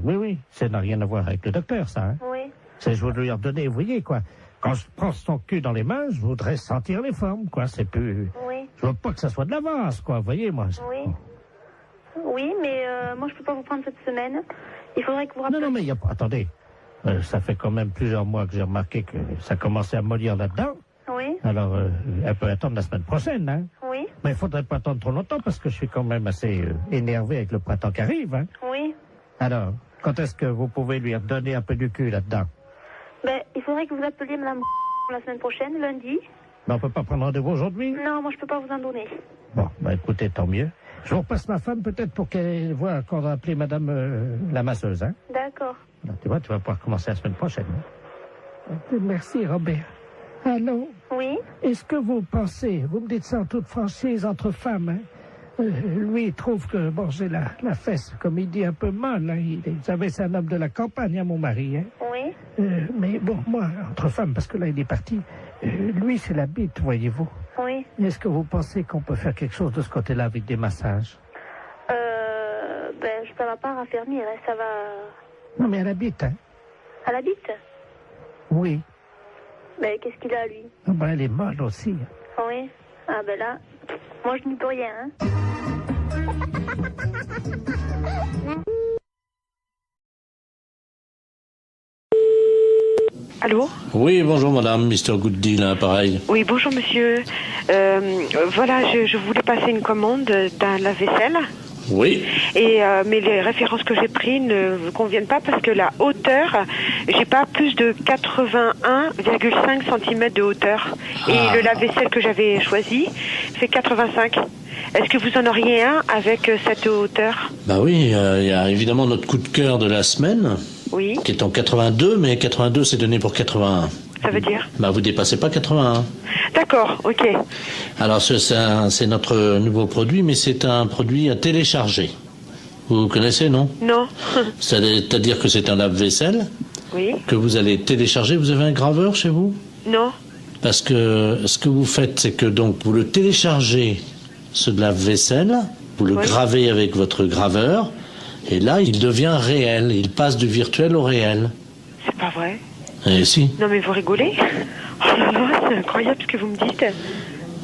oui, ça n'a rien à voir avec le docteur, ça, hein. Oui. C'est, je veux lui redonner, vous voyez, quoi. Quand je prends son cul dans les mains, je voudrais sentir les formes, quoi, c'est plus... Oui. Je veux pas que ça soit de l'avance, quoi, vous voyez, moi. Oui. Oui, mais moi, je peux pas vous prendre cette semaine. Il faudrait que vous rappeliez... Non, mais il y a pas... Attendez, ça fait quand même plusieurs mois que j'ai remarqué que ça commençait à mollir là-dedans. Oui. Alors, elle peut attendre la semaine prochaine, hein. Oui. Mais il faudrait pas attendre trop longtemps parce que je suis quand même assez énervé avec le printemps qui arrive, hein. Oui. Alors, quand est-ce que vous pouvez lui redonner un peu du cul là-dedans? Ben, il faudrait que vous appeliez madame la semaine prochaine, lundi. Ben, on peut pas prendre rendez-vous aujourd'hui? Non, moi, je peux pas vous en donner. Bon, ben écoutez, tant mieux. Je vous repasse ma femme peut-être pour qu'elle voit qu'on va appeler madame la masseuse, hein. D'accord. Alors, tu vois, tu vas pouvoir commencer la semaine prochaine. Hein? Merci, Robert. Allô? Oui? Est-ce que vous pensez, vous me dites ça en toute franchise entre femmes, hein? Lui, il trouve que, bon, j'ai la fesse, comme il dit, un peu molle, hein? Vous savez, c'est un homme de la campagne, hein, mon mari, hein? Oui? Mais bon, moi, entre femmes, parce que là, il est parti, lui, c'est la bite, voyez-vous. Oui. Est-ce que vous pensez qu'on peut faire quelque chose de ce côté-là avec des massages? Ben, ça va pas raffermir, hein, ça va... Non, mais à la bite, hein? À la bite? Oui. Ben, qu'est-ce qu'il a, lui? Ah ben, elle est molle aussi. Oui. Ah ben là, moi, je n'y peux rien, hein. Allô? Oui, bonjour madame, Mr. Good Deal, hein, pareil. Oui, bonjour monsieur. Voilà, je voulais passer une commande d'un lave-vaisselle. Oui. Et mais les références que j'ai prises ne vous conviennent pas parce que la hauteur, j'ai pas plus de 81,5 cm de hauteur. Et le lave-vaisselle que j'avais choisi fait 85. Est-ce que vous en auriez un avec cette hauteur? Bah oui, il y a évidemment notre coup de cœur de la semaine. Oui. Qui est en 82, mais 82 c'est donné pour 81. Ça veut dire? Bah vous dépassez pas 81. D'accord, ok. Alors c'est notre nouveau produit, mais c'est un produit à télécharger. Vous connaissez, non? Non. C'est-à-dire que c'est un lave-vaisselle. Oui. Que vous allez télécharger. Vous avez un graveur chez vous? Non. Parce que ce que vous faites, c'est que donc vous le téléchargez, ce lave-vaisselle, vous le gravez avec votre graveur, et là il devient réel. Il passe du virtuel au réel. C'est pas vrai? Eh si. Non mais vous rigolez? Oh là là, c'est incroyable ce que vous me dites.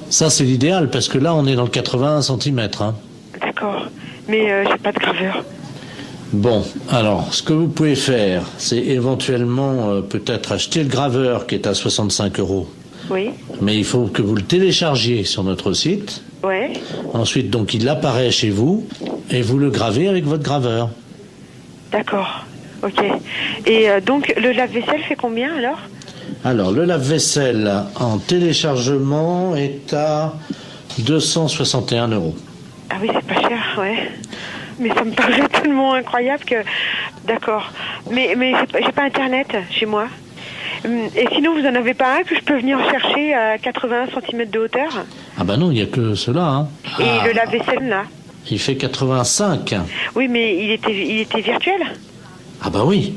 Ça c'est l'idéal, parce que là on est dans le 81 cm. Hein. D'accord. Mais j'ai pas de graveur. Bon, alors, ce que vous pouvez faire, c'est éventuellement peut-être acheter le graveur qui est à 65 €. Oui. Mais il faut que vous le téléchargiez sur notre site. Ouais. Ensuite, donc, il apparaît chez vous et vous le gravez avec votre graveur. D'accord. Ok. Et donc, le lave-vaisselle fait combien alors? Alors, le lave-vaisselle en téléchargement est à 261 €. Ah oui, c'est pas cher, ouais. Mais ça me paraît tellement incroyable que... D'accord. Mais j'ai pas Internet chez moi. Et sinon, vous en avez pas un que je peux venir chercher à 81 cm de hauteur? Ah bah non, il n'y a que cela. Hein. Et le lave-vaisselle, là? Il fait 85. Oui, mais il était virtuel? Ah bah oui.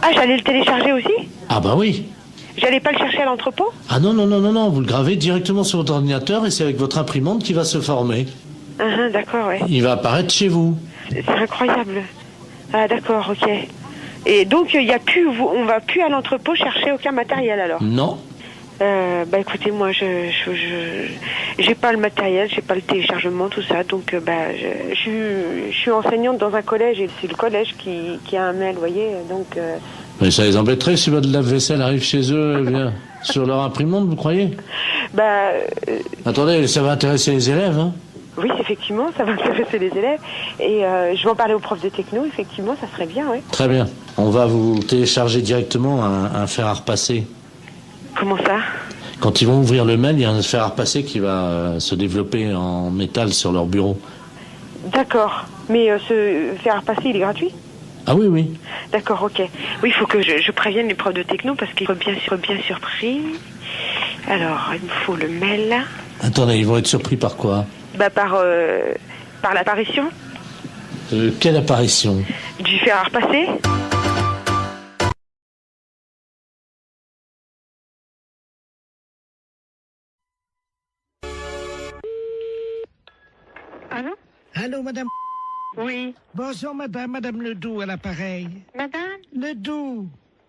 Ah, j'allais le télécharger aussi? Ah bah oui. J'allais pas le chercher à l'entrepôt? Ah non, vous le gravez directement sur votre ordinateur et c'est avec votre imprimante qui va se former. D'accord, ouais. Il va apparaître chez vous. C'est incroyable. Ah d'accord, ok. Et donc on va plus à l'entrepôt chercher aucun matériel alors? Non. Bah écoutez, moi j'ai pas le matériel, j'ai pas le téléchargement, tout ça, donc je suis enseignante dans un collège et c'est le collège qui a un mail, vous voyez, donc... Mais ça les embêterait si votre lave-vaisselle arrive chez eux, eh bien, sur leur imprimante, vous croyez? Attendez, ça va intéresser les élèves, hein? Oui, effectivement, ça va intéresser les élèves. Et je vais en parler aux profs de techno, effectivement, ça serait bien, oui. Très bien. On va vous télécharger directement un fer à repasser. Comment ça? Quand ils vont ouvrir le mail, il y a un fer à repasser qui va se développer en métal sur leur bureau. D'accord. Mais ce fer à repasser, il est gratuit? Ah oui, oui. D'accord, ok. Oui, il faut que je prévienne les profs de techno parce qu'ils sont bien surpris. Alors, il me faut le mail. Attendez, ils vont être surpris par quoi? Par l'apparition. Quelle apparition? Du fer à repasser. Allô? Allô, madame? Oui. Bonjour, madame Ledoux à l'appareil. Madame? Ledoux.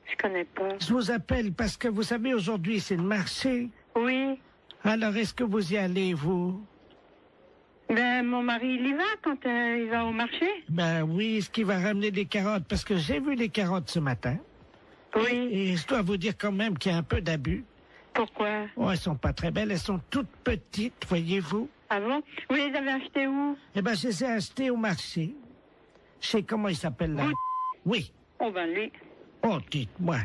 Je connais pas. Je vous appelle parce que vous savez, aujourd'hui, c'est le marché. Oui. Alors, est-ce que vous y allez, vous? Ben, mon mari, il y va quand il va au marché. Ben oui, est-ce qu'il va ramener des carottes? Parce que j'ai vu les carottes ce matin. Oui. Et je dois vous dire quand même qu'il y a un peu d'abus. Pourquoi? Oh, elles sont pas très belles, elles sont toutes petites, voyez-vous. Ah bon? Vous les avez achetées où? Eh ben, je les ai achetées au marché. Je sais comment il s'appelle là. Oui. Oh ben lui. Oh, dites-moi.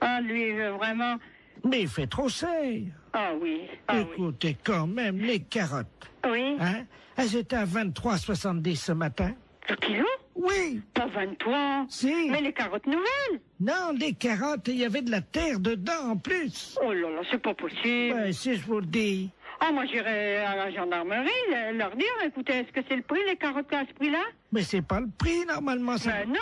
Ah lui, vraiment. Mais il fait trop cher. Ah oui. Ah Écoutez, quand même, les carottes. Oui. Hein? Elles étaient à 23,70 ce matin. Le kilo? Oui. Pas 23. Si. Mais les carottes nouvelles? Non, les carottes, il y avait de la terre dedans en plus. Oh là là, c'est pas possible. Ouais, si je vous le dis. Ah, moi j'irai à la gendarmerie leur dire, écoutez, est-ce que c'est le prix, les carottes à ce prix-là? Mais c'est pas le prix, normalement. Ça... Ben non,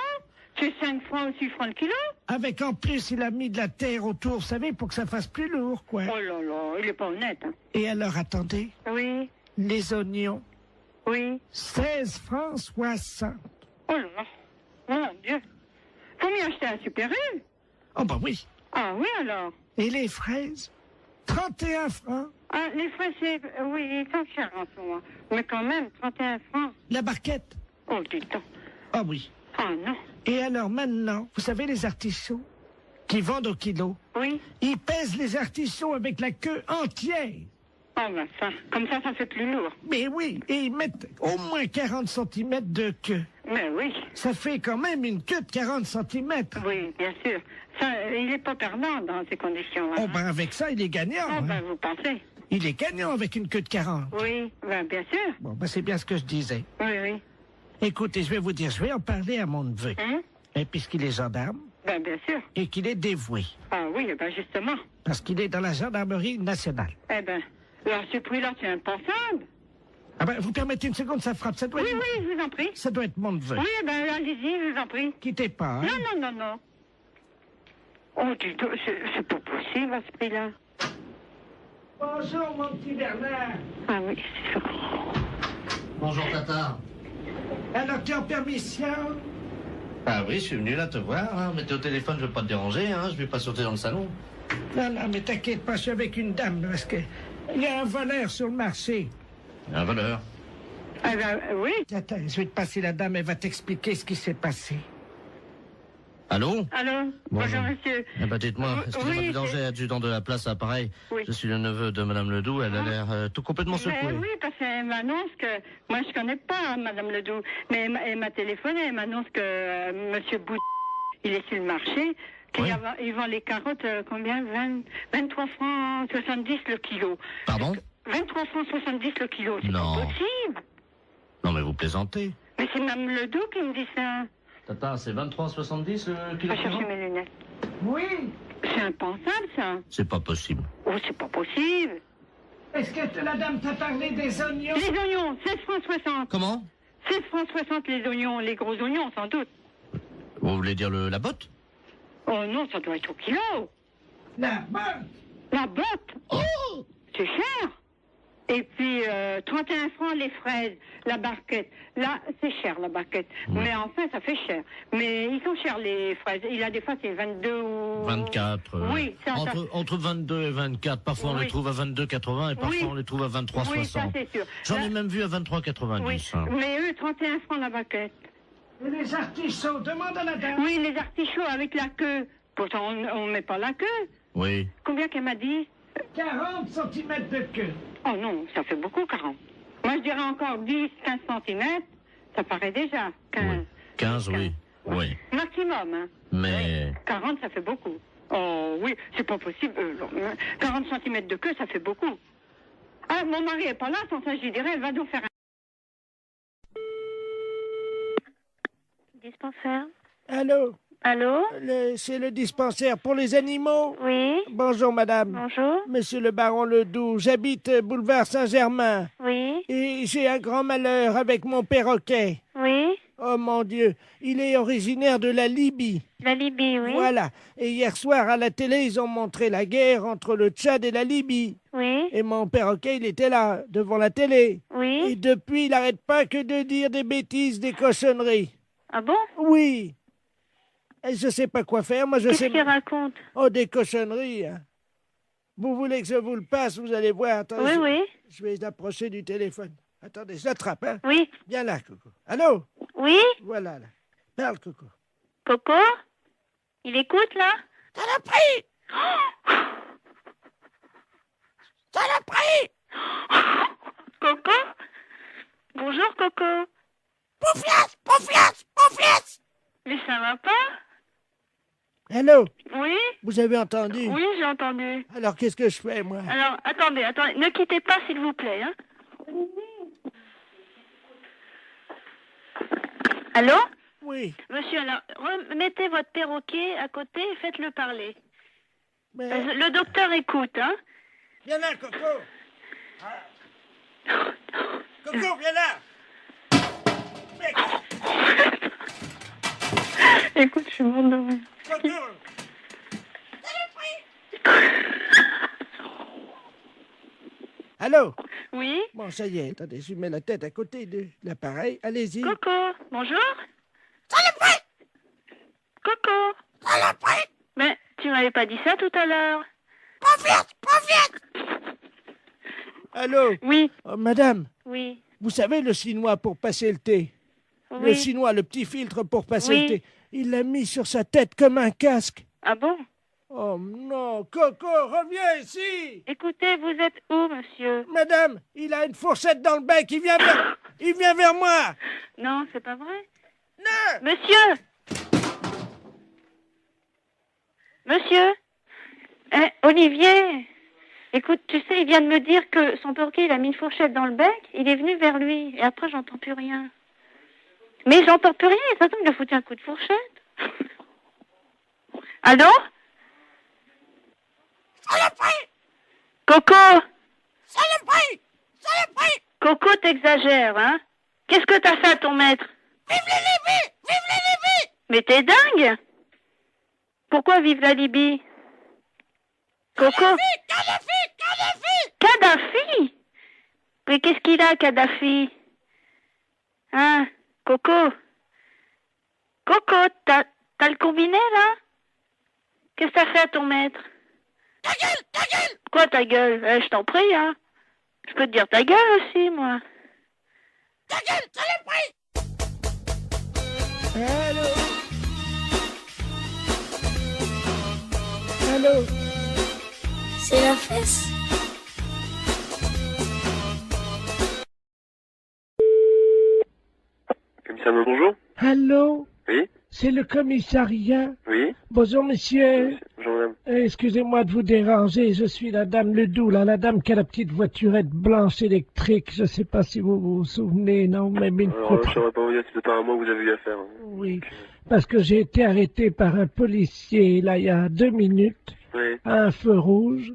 c'est 5 francs ou 6 francs le kilo. Avec en plus, il a mis de la terre autour, vous savez, pour que ça fasse plus lourd, quoi. Oh là là, il est pas honnête. Hein. Et alors, attendez. Oui. Les oignons. Oui. 16 francs 60. Oh là là, mon Dieu. Faut m'y acheter un Super U. Oh bah oui. Ah oui alors. Et les fraises? 31 francs. Ah, les fraises, oui, ils sont chers en ce moment. Mais quand même, 31 francs. La barquette? Oh, dis donc. Ah oui. Ah non. Et alors maintenant, vous savez les artichauts qui vendent au kilo? Oui. Ils pèsent les artichauts avec la queue entière. Oh ben ça, comme ça fait plus lourd. Mais oui, et ils mettent au moins 40 cm de queue. Mais oui. Ça fait quand même une queue de 40 cm. Oui, bien sûr. Ça, il n'est pas perdant dans ces conditions-là. Oh ben avec ça, il est gagnant. Oh ben hein. vous pensez? Il est gagnant avec une queue de 40. Oui, ben bien sûr. Bon, ben c'est bien ce que je disais. Oui, oui. Écoutez, je vais vous dire, je vais en parler à mon neveu. Et puisqu'il est gendarme. Ben bien sûr. Et qu'il est dévoué. Ah oui, ben justement. Parce qu'il est dans la gendarmerie nationale. Eh ben, alors ce prix-là, c'est impensable. Ah ben, vous permettez une seconde, ça frappe. Ça doit Oui, être... oui, je vous en prie. Ça doit être mon neveu. Oui, ben allez-y, je vous en prie. Quittez pas, hein. Non, non, non, non. Oh, dis donc, c'est pas possible à ce prix-là. Bonjour, mon petit Bernard. Ah oui, c'est ça. Bonjour, Tata. Alors, tu es en permission? Ah oui, je suis venu là te voir, hein. Mais t'es au téléphone, je veux pas te déranger, hein. Je vais pas sauter dans le salon. Non, non, mais t'inquiète pas, je suis avec une dame, parce que il y a un voleur sur le marché. Un voleur. Ah ben, oui. Attends, je vais te passer la dame, elle va t'expliquer ce qui s'est passé. Allô? Allô? Bonjour, monsieur. Eh ben, dites-moi, excusez-moi oui, du danger, adjudant de la place à Pareil. Oui. Je suis le neveu de Madame Ledoux, elle a l'air tout complètement secouée. Mais oui, parce qu'elle m'annonce que... Moi, je connais pas Madame Ledoux, mais elle m'a téléphoné, elle m'annonce que Monsieur Bout, il est sur le marché, qu'il vend les carottes, combien? 23 francs 70 le kilo. Pardon? 23 francs 70 le kilo, c'est Non. pas possible. Non, mais vous plaisantez. Mais c'est Mme Ledoux qui me dit ça. Tata, c'est 23,70 le Je kilo? vais chercher mes lunettes. Oui. C'est impensable, ça. C'est pas possible. Oh, c'est pas possible. Est-ce que la dame t'a parlé des oignons? Les oignons, 16 francs 60. Comment? 16 francs 60 les oignons, les gros oignons, sans doute. Vous voulez dire la botte? Oh non, ça doit être au kilo. La botte? La botte? Oh! C'est cher. Et puis, 31 francs les fraises, la barquette. Là, c'est cher, la barquette. Mais enfin, ça fait cher. Mais ils sont chers, les fraises. Il a des fois, c'est 22 ou... 24. Oui, ça... Entre 22 et 24. Parfois, on les trouve à 22,80 et parfois, on les trouve à 23,60. Oui, ça, c'est sûr. J'en ai même vu à 23,90. Oui, mais eux, 31 francs la barquette. Et les artichauts, demande à la dame. Oui, les artichauts avec la queue. Pourtant, on ne met pas la queue. Oui. Combien qu'elle m'a dit? 40 cm de queue. Oh non, ça fait beaucoup, 40. Moi, je dirais encore 10, 15 cm. Ça paraît déjà. 15. Oui. 15, oui. Oui. Maximum, hein. Mais... 40, ça fait beaucoup. Oh oui, c'est pas possible. 40 cm de queue, ça fait beaucoup. Ah, mon mari est pas là, sans ça, je dirais, elle va donc faire un... Dispensaire. Allô? Allô? C'est le dispensaire pour les animaux? Oui. Bonjour, madame. Bonjour. Monsieur le baron Ledoux, j'habite boulevard Saint-Germain. Oui. Et j'ai un grand malheur avec mon perroquet. Oui. Oh mon Dieu, il est originaire de la Libye. La Libye, oui. Voilà. Et hier soir, à la télé, ils ont montré la guerre entre le Tchad et la Libye. Oui. Et mon perroquet, il était là, devant la télé. Oui. Et depuis, il n'arrête pas que de dire des bêtises, des cochonneries. Ah bon? Oui. Et je sais pas quoi faire, moi je sais... Qu'est-ce qu'il raconte? Oh, des cochonneries, hein. Vous voulez que je vous le passe, vous allez voir. Attendez, Oui, oui. Je vais l'approcher du téléphone. Attendez, je l'attrape, hein. Oui. Viens là, Coco. Allô? Oui? Voilà, là. Parle, Coco. Coco? Il écoute, là? Saloperie! Saloperie! Coco? Bonjour, Coco. Pouffias! Pouffias! Pouffias! Mais ça va pas? Allô? Oui? Vous avez entendu? Oui, j'ai entendu. Alors, qu'est-ce que je fais, moi? Alors, attendez, ne quittez pas, s'il vous plaît, hein. Allô? Oui. Monsieur, alors, mettez votre perroquet à côté et faites-le parler. Mais... Le docteur écoute, hein? Viens là, Coco. Coco, viens là. Écoute, je suis morte de rire. Coco. Allô? Oui? Bon, ça y est, attendez, je mets la tête à côté de l'appareil. Allez-y. Coco, bonjour? Saloperie! Coco? Saloperie! Mais tu m'avais pas dit ça tout à l'heure. Pas vite! Allô? Oui. Oh, madame, Oui. vous savez le chinois pour passer le thé? Oui. Le chinois, le petit filtre pour passer Oui. le thé. Il l'a mis sur sa tête comme un casque. Ah bon? Oh non, Coco, reviens ici! Écoutez, vous êtes où, monsieur? Madame, il a une fourchette dans le bec, il vient vers moi! Non, c'est pas vrai. Non! Monsieur! Monsieur? Olivier? Écoute, tu sais, il vient de me dire que son perroquet, il a mis une fourchette dans le bec, il est venu vers lui, et après, j'entends plus rien. Mais j'entends plus rien, et ça tombe, il a foutu un coup de fourchette. Allô? Saloperie! Coco! Saloperie! Saloperie! Coco, t'exagères, hein? Qu'est-ce que t'as fait à ton maître? Vive la Libye! Vive la Libye! Mais t'es dingue! Pourquoi vive la Libye? Coco? Kadhafi! Kadhafi? Mais qu'est-ce qu'il a, Kadhafi? Hein? Coco? Coco, t'as le combiné, là? Qu'est-ce que t'as fait à ton maître? Ta gueule! Ta gueule! Quoi, ta gueule? Je t'en prie, hein? Je peux te dire ta gueule aussi, moi. Ta gueule! Saloperie! Allô? Allô? C'est la fesse. Commissariat, bonjour. Allô? Oui? C'est le commissariat? Oui? Bonjour, monsieur. Bonjour, madame. Excusez-moi de vous déranger, je suis la dame Ledoux, là, la dame qui a la petite voiturette blanche électrique. Je sais pas si vous vous souvenez, non, mais une Alors, photo. je saurais pas vous dire, c'est apparemment vous avez eu affaire. Oui, parce que j'ai été arrêté par un policier, là, il y a 2 minutes, Oui. à un feu rouge,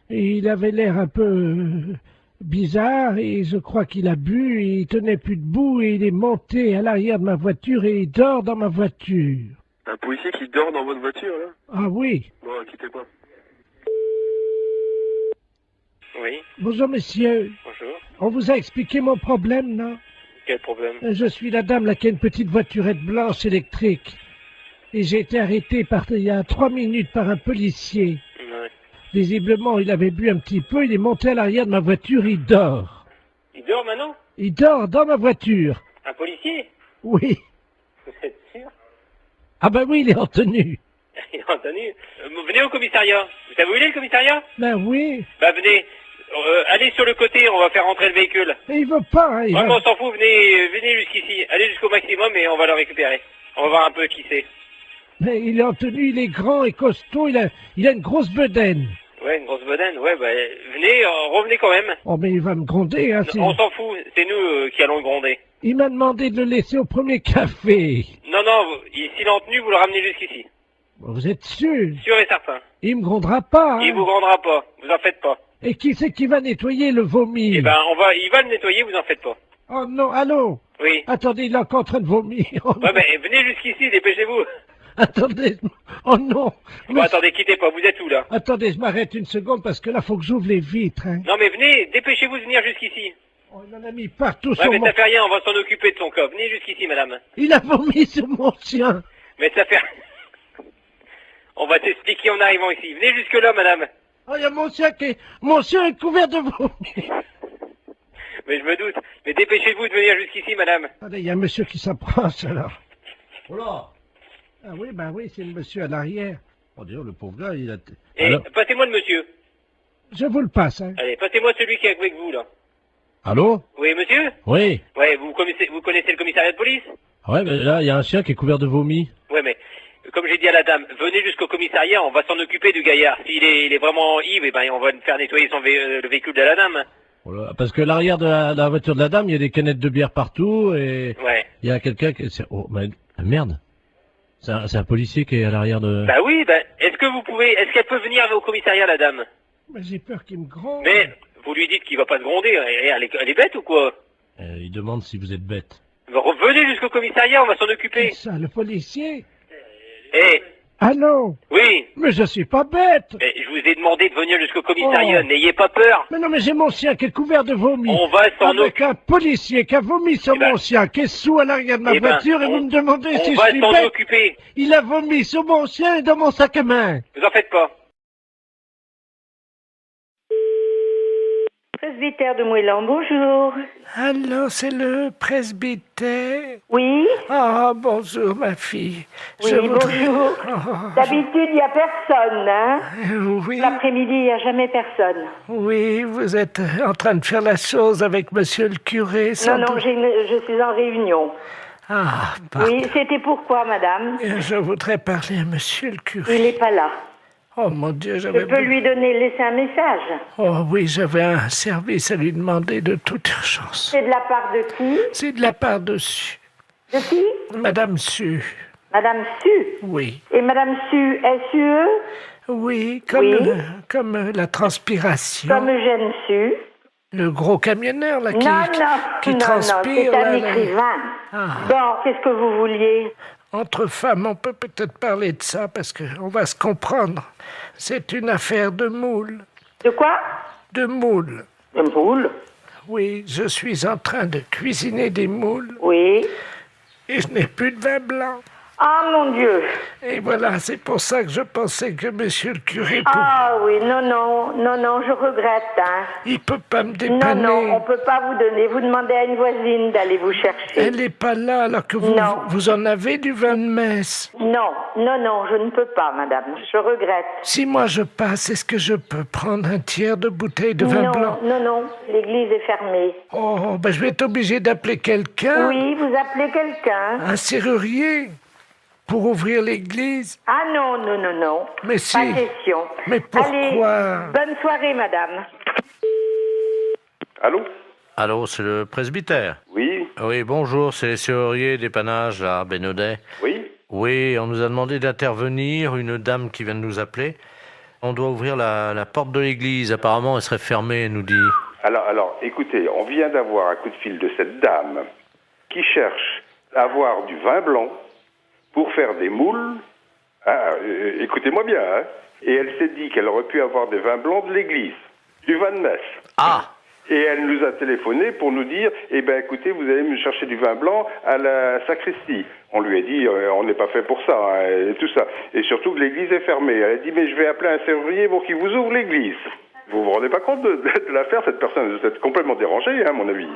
et il avait l'air un peu bizarre, et je crois qu'il a bu, et il tenait plus debout, et il est monté à l'arrière de ma voiture, et il dort dans ma voiture. Un policier qui dort dans votre voiture, là? Ah oui. Bon, quittez pas. Oui? Bonjour, monsieur. Bonjour. On vous a expliqué mon problème, non? Quel problème? Je suis la dame là qui a une petite voiturette blanche électrique. Et j'ai été arrêté il y a 3 minutes par un policier. Ouais. Visiblement, il avait bu un petit peu, il est monté à l'arrière de ma voiture, il dort. Il dort maintenant? Il dort dans ma voiture. Un policier? Oui. Vous êtes sûr? Ah ben oui, il est en tenue. Il a entendu. Venez au commissariat. Vous savez où il est, le commissariat? Ben oui. Bah, venez. Allez sur le côté, on va faire rentrer le véhicule. Mais il veut pas, hein, il Vraiment, va... on s'en fout, venez jusqu'ici. Allez jusqu'au maximum et on va le récupérer. On va voir un peu qui c'est. Mais il est en tenue, il est grand et costaud, il a une grosse bedaine. Ouais, une grosse bedaine. Ouais, bah, venez, revenez quand même. Oh, mais il va me gronder, hein. On s'en fout, c'est nous qui allons le gronder. Il m'a demandé de le laisser au premier café. Non, s'il est en tenue, vous le ramenez jusqu'ici. Vous êtes sûr? Sûr et certain. Il me grondera pas, hein. Il vous grondera pas, vous en faites pas. Et qui c'est qui va nettoyer le vomi? Eh ben, il va le nettoyer, vous en faites pas. Oh non, allô? Oui. Attendez, il est encore en train de vomir. Oh, Ouais, mais venez jusqu'ici, dépêchez-vous. attendez. Oh non. Bon, attendez, quittez pas, vous êtes où, là? Attendez, je m'arrête une seconde parce que là, faut que j'ouvre les vitres. Hein. Non, mais venez, dépêchez-vous de venir jusqu'ici. Oh, il en a mis partout Ouais, sur mais mon... ça fait rien, on va s'en occuper de son cas. Venez jusqu'ici, madame. Il a vomi sur mon chien. Mais ça fait... On va t'expliquer en arrivant ici. Venez jusque-là, madame. Oh, il y a mon chien qui est... Mon chien est couvert de vomi. Mais je me doute. Mais dépêchez-vous de venir jusqu'ici, madame. Attendez, il y a un monsieur qui s'approche, alors. Oh là. Ah oui, ben oui, c'est le monsieur à l'arrière. Oh, d'ailleurs, le pauvre gars, il a... Et Alors, passez-moi le monsieur. je vous le passe, hein. Allez, passez-moi celui qui est avec vous, là. Allô? Oui, monsieur? Oui. Ouais, vous connaissez le commissariat de police? Ouais, mais là, il y a un chien qui est couvert de vomi. Ouais, mais comme j'ai dit à la dame, venez jusqu'au commissariat, on va s'en occuper du gaillard. S'il est, il est vraiment ivre, eh ben, on va faire nettoyer le véhicule de la dame. Voilà, parce que l'arrière de la voiture de la dame, il y a des canettes de bière partout et Ouais. il y a quelqu'un qui... Oh, mais merde. C'est un policier qui est à l'arrière de... Bah oui, bah, est-ce qu'elle peut venir au commissariat, la dame? Mais j'ai peur qu'il me gronde. Mais, vous lui dites qu'il va pas se gronder, elle est bête ou quoi? Il demande si vous êtes bête. Revenez jusqu'au commissariat, on va s'en occuper. Ça, le policier. Eh, Allô? oui, Mais je suis pas bête. mais je vous ai demandé de venir jusqu'au commissariat, Oh. n'ayez pas peur. Mais non, mais j'ai mon chien qui est couvert de vomi. On va s'en Avec un policier qui a vomi sur mon chien, qui est sous à l'arrière de ma eh ben, voiture, et vous me demandez si On je va suis s'en bête. occuper. Il a vomi sur mon chien et dans mon sac à main. Vous en faites pas. Presbytère de Moëlan, bonjour. Allô, c'est le presbytère? Oui? Ah, bonjour, ma fille. Oui, bonjour. D'habitude, il n'y a personne, hein? Oui. L'après-midi, il n'y a jamais personne. Oui, vous êtes en train de faire la chose avec monsieur le curé, sans Non, non, doute. je suis en réunion. Ah, pardon. Oui, c'était pourquoi, madame? Je voudrais parler à monsieur le curé. Il n'est pas là. Oh mon Dieu, Je j'avais... peux lui laisser un message. Oh oui, j'avais un service à lui demander de toute urgence. C'est de la part de qui? C'est de la part de Su. De qui? Madame Su. Madame Su? Oui. Et Madame Su, S-U-E? Oui, comme, Oui. Comme la transpiration. Comme Eugène Su? Le gros camionneur, là, qui, non, qui non, transpire. non, c'est un là, là. écrivain. Ah. Bon, qu'est-ce que vous vouliez? Entre femmes, on peut peut-être parler de ça, parce qu'on va se comprendre. C'est une affaire de moule. De quoi? De moules. De moules? Oui, je suis en train de cuisiner des moules. Oui. Et je n'ai plus de vin blanc. Ah, mon Dieu. Et voilà, c'est pour ça que je pensais que monsieur le curé... Ah oui, non, non, non, non, je regrette, hein. Il peut pas me dépanner. Non, non, on peut pas vous donner. Vous demandez à une voisine d'aller vous chercher. Elle n'est pas là, alors que vous en avez du vin de messe. Non, non, non, je ne peux pas, madame. Je regrette. Si moi je passe, est-ce que je peux prendre un tiers de bouteille de vin non, blanc? non, non, l'église est fermée. Oh, ben je vais être obligé d'appeler quelqu'un. Oui, vous appelez quelqu'un. Un serrurier pour ouvrir l'église. Ah non, non, non, non. Mais si. Pas question. Mais pourquoi? Allez, bonne soirée, madame. Allô? Allô, c'est le presbytère? Oui. Oui, bonjour, c'est les serruriers dépannage à Bénodet. Oui. Oui, on nous a demandé d'intervenir, une dame qui vient de nous appeler. On doit ouvrir la porte de l'église, apparemment elle serait fermée, elle nous dit. Alors, écoutez, on vient d'avoir un coup de fil de cette dame qui cherche à avoir du vin blanc pour faire des moules. Ah, écoutez-moi bien, hein. Et elle s'est dit qu'elle aurait pu avoir des vins blancs de l'église, du vin de messe. Ah! Et elle nous a téléphoné pour nous dire, eh ben écoutez, vous allez me chercher du vin blanc à la sacristie. On lui a dit, on n'est pas fait pour ça, hein, et tout ça. Et surtout que l'église est fermée. Elle a dit, mais je vais appeler un serrurier pour qu'il vous ouvre l'église. Vous vous rendez pas compte de l'affaire? Cette personne, vous êtes complètement dérangée, hein, à mon avis.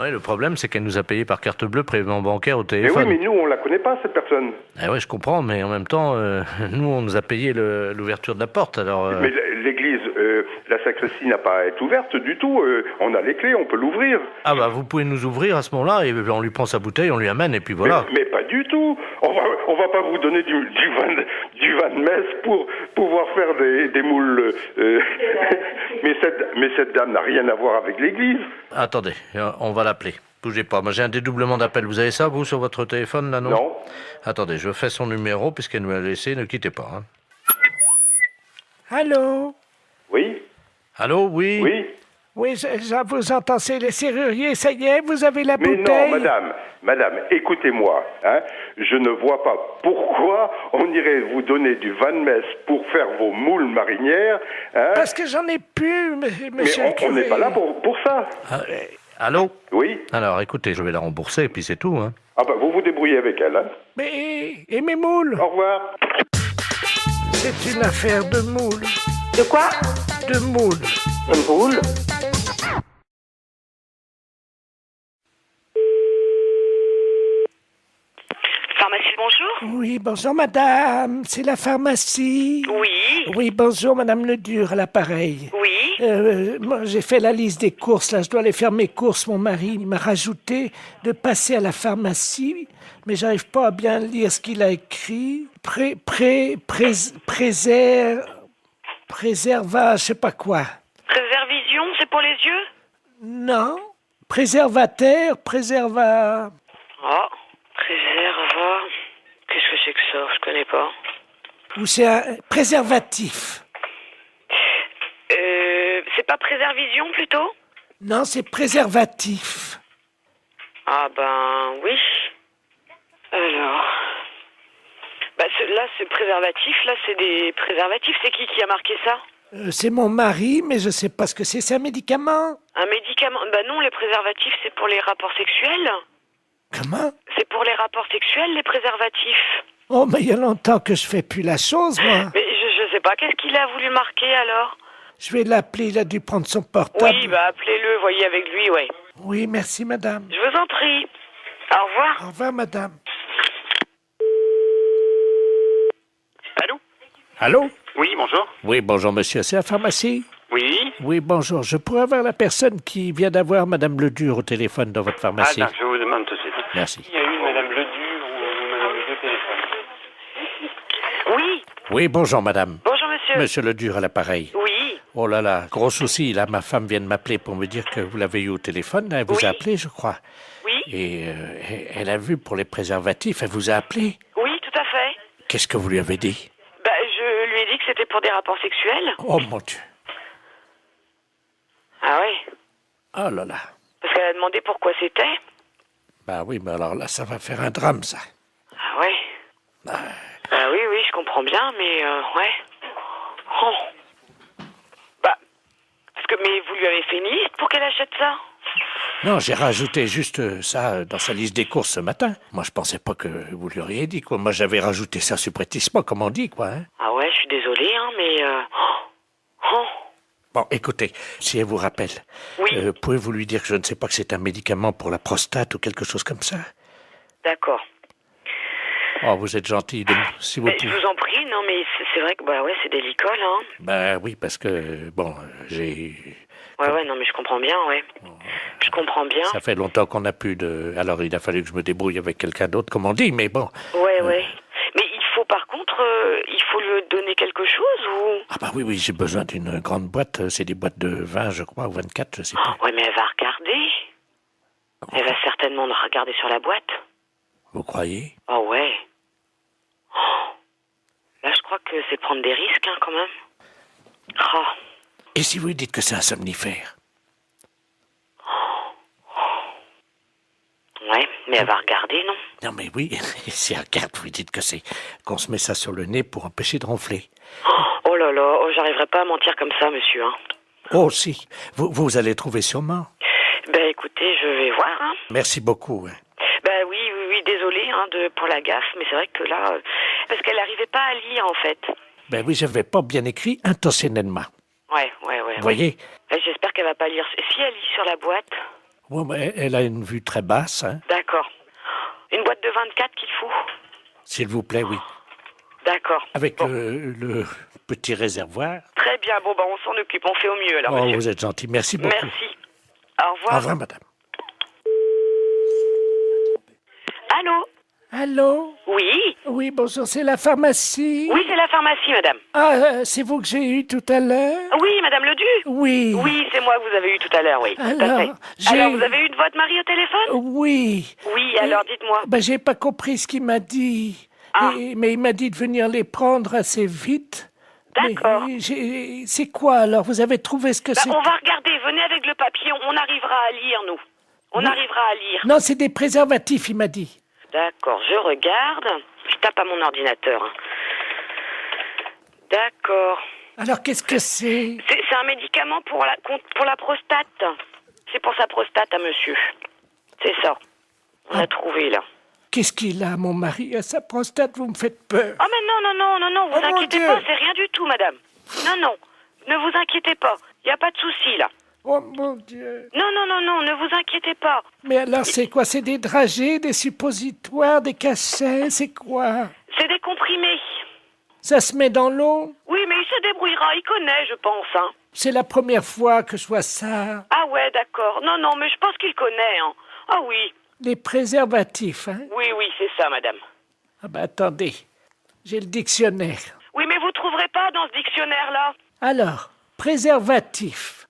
Oui, le problème, c'est qu'elle nous a payé par carte bleue prélèvement bancaire au Mais téléphone. oui, mais nous, on la connaît pas, cette personne. Eh oui, je comprends, mais en même temps, nous, on nous a payé l'ouverture de la porte, alors... Mais l'église, la sacristie n'a pas à être ouverte du tout. On a les clés, on peut l'ouvrir. Ah bah, vous pouvez nous ouvrir à ce moment-là, et on lui prend sa bouteille, on lui amène, et puis voilà. Mais pas du tout. On va pas vous donner du vin de messe pour pouvoir faire des moules. mais cette dame n'a rien à voir avec l'église. Attendez, on va l'appeler. Bougez pas, moi j'ai un dédoublement d'appel. Vous avez ça, vous, sur votre téléphone, là, non? Non. Attendez, je fais son numéro, puisqu'elle nous l'a laissé, ne quittez pas. Hein. Allô? Oui? Allô, oui? Oui? Oui, je vous entends, c'est les serruriers, ça y est, vous avez la Mais bouteille. non, madame, écoutez-moi. Hein, je ne vois pas pourquoi on irait vous donner du vin de messe pour faire vos moules marinières. Hein. Parce que j'en ai plus, monsieur Mais le on n'est curé. pas là pour ça. Allô? Oui. Alors, écoutez, je vais la rembourser et puis c'est tout, hein. Ah ben, vous vous débrouillez avec elle. Hein. Mais, et mes moules? Au revoir. C'est une affaire de moules. De quoi? De moules. Une boule? Pharmacie, bonjour. Oui, bonjour madame, c'est la pharmacie. Oui. Oui, bonjour madame Ledur à l'appareil. Oui. Moi, j'ai fait la liste des courses, là, je dois aller faire mes courses. Mon mari il m'a rajouté de passer à la pharmacie, mais j'arrive pas à bien lire ce qu'il a écrit. Préserva, je sais pas quoi. Préservision, c'est pour les yeux? Non. Préservateur, Oh, préserva. Qu'est-ce que c'est que ça? Je connais pas. ou c'est un préservatif. C'est pas préservision plutôt? Non, c'est préservatif. Ah ben oui. Alors. Bah là c'est préservatif, là c'est des préservatifs. C'est qui a marqué ça? C'est mon mari, mais je sais pas ce que c'est un médicament. Un médicament? Bah non, les préservatifs c'est pour les rapports sexuels. Comment? C'est pour les rapports sexuels, les préservatifs. Oh, mais il y a longtemps que je fais plus la chose, moi. Mais je sais pas, qu'est-ce qu'il a voulu marquer alors? Je vais l'appeler, il a dû prendre son portable. Oui, bah appelez-le, voyez avec lui, ouais. Oui, merci madame. Je vous en prie. Au revoir. Au revoir madame. Allô? Allô? Oui, bonjour. Oui, bonjour monsieur, c'est la pharmacie? Oui. Oui, bonjour. Je pourrais avoir la personne qui vient d'avoir madame Ledur au téléphone dans votre pharmacie. Ah, je vous demande tout de suite. Merci. Il y a eu madame Ledur ou madame Ledur au téléphone? Oui. Oui, bonjour madame. Bonjour monsieur. Monsieur Ledur à l'appareil. Oui. Oh là là, gros souci. Là, ma femme vient de m'appeler pour me dire que vous l'avez eu au téléphone. Elle vous a appelé, je crois. Oui. Et elle a vu pour les préservatifs. Elle vous a appelé. Oui, tout à fait. Qu'est-ce que vous lui avez dit? Bah, je lui ai dit que c'était pour des rapports sexuels. Oh mon Dieu. Ah ouais. Oh là là. Parce qu'elle a demandé pourquoi c'était. Bah oui, mais alors là, ça va faire un drame, ça. Ah ouais. Bah oui, je comprends bien, mais ouais. Oh. Bah, parce que, mais vous lui avez fait une liste pour qu'elle achète ça? Non, j'ai rajouté juste ça dans sa liste des courses ce matin. Moi, je pensais pas que vous lui auriez dit, quoi. Moi, j'avais rajouté ça supplétissement, comme on dit, quoi. Hein. Ah ouais, je suis désolée, hein, mais... Oh. Bon, écoutez, si elle vous rappelle, pouvez-vous lui dire que je ne sais pas que c'est un médicament pour la prostate ou quelque chose comme ça? D'accord. Oh, vous êtes gentil, si vous Mais pouvez. je vous en prie, non, mais c'est vrai que, bah ouais, c'est délicat, là. Hein. Ben oui, parce que, bon, j'ai... Ouais, non, mais je comprends bien, ouais. Je comprends bien. Ça fait longtemps qu'on n'a plus de... Alors, il a fallu que je me débrouille avec quelqu'un d'autre, comme on dit, mais bon. Ouais. Mais il faut, par contre, il faut lui donner quelque chose, ou... Ah bah oui, j'ai besoin d'une grande boîte. C'est des boîtes de 20, je crois, ou 24, je sais pas. Ouais, mais elle va regarder. Elle va certainement regarder sur la boîte. Vous croyez? Oh ouais. Oh. Là, je crois que c'est prendre des risques, hein, quand même. Oh. Et si vous lui dites que c'est un somnifère? Ouais, mais elle va regarder, non? Non, mais oui, si elle regarde, vous lui dites que c'est qu'on se met ça sur le nez pour empêcher de ronfler. Oh là là, j'arriverai pas à mentir comme ça, monsieur, hein. Oh, si. Vous allez trouver sûrement. Ben, écoutez, je vais voir, hein. Merci beaucoup. Hein. Ben oui, désolé, hein, pour la gaffe, mais c'est vrai que là... parce qu'elle n'arrivait pas à lire, en fait. Ben oui, j'avais pas bien écrit intentionnellement. Ouais. Vous voyez? J'espère qu'elle va pas lire. Si elle lit sur la boîte... Ouais, mais elle a une vue très basse, hein. D'accord. Une boîte de 24 qu'il faut? S'il vous plaît, oui. D'accord. Avec le petit réservoir. Très bien, bon, on s'en occupe, on fait au mieux, alors, Oh, monsieur. vous êtes gentil, merci beaucoup. Merci. Au revoir. Au revoir, madame. Allô? Allô? Oui? Oui, bonjour, c'est la pharmacie? Oui, c'est la pharmacie, madame. Ah, c'est vous que j'ai eu tout à l'heure? Oui, madame Ledu? Oui. Oui, c'est moi que vous avez eu tout à l'heure, oui. Tout à fait. Alors, vous avez eu de votre mari au téléphone? Oui. Oui, alors dites-moi. Ben, j'ai pas compris ce qu'il m'a dit. Ah. Mais il m'a dit de venir les prendre assez vite. D'accord. C'est quoi alors? Vous avez trouvé ce que c'est? On va regarder, venez avec le papier, on arrivera à lire, nous. On arrivera à lire. Non, c'est des préservatifs, il m'a dit. D'accord, je regarde. Je tape à mon ordinateur. D'accord. Alors, qu'est-ce que c'est? C'est un médicament pour la prostate. C'est pour sa prostate à monsieur. C'est ça. On a trouvé, là. Qu'est-ce qu'il a, mon mari? À sa prostate, vous me faites peur. Oh, mais non, vous inquiétez pas, c'est rien du tout, madame. Non, ne vous inquiétez pas. Il n'y a pas de souci, là. Oh, mon Dieu. Non, ne vous inquiétez pas. Mais alors, c'est quoi? C'est des dragées, des suppositoires, des cachets? C'est quoi? C'est des comprimés. Ça se met dans l'eau? Oui, mais il se débrouillera, il connaît, je pense, hein. C'est la première fois que je vois ça. Ah ouais, d'accord. Non, mais je pense qu'il connaît, hein. Ah oui. Les préservatifs, hein? Oui, c'est ça, madame. Ah ben, attendez. J'ai le dictionnaire. Oui, mais vous trouverez pas dans ce dictionnaire-là. Alors, préservatif.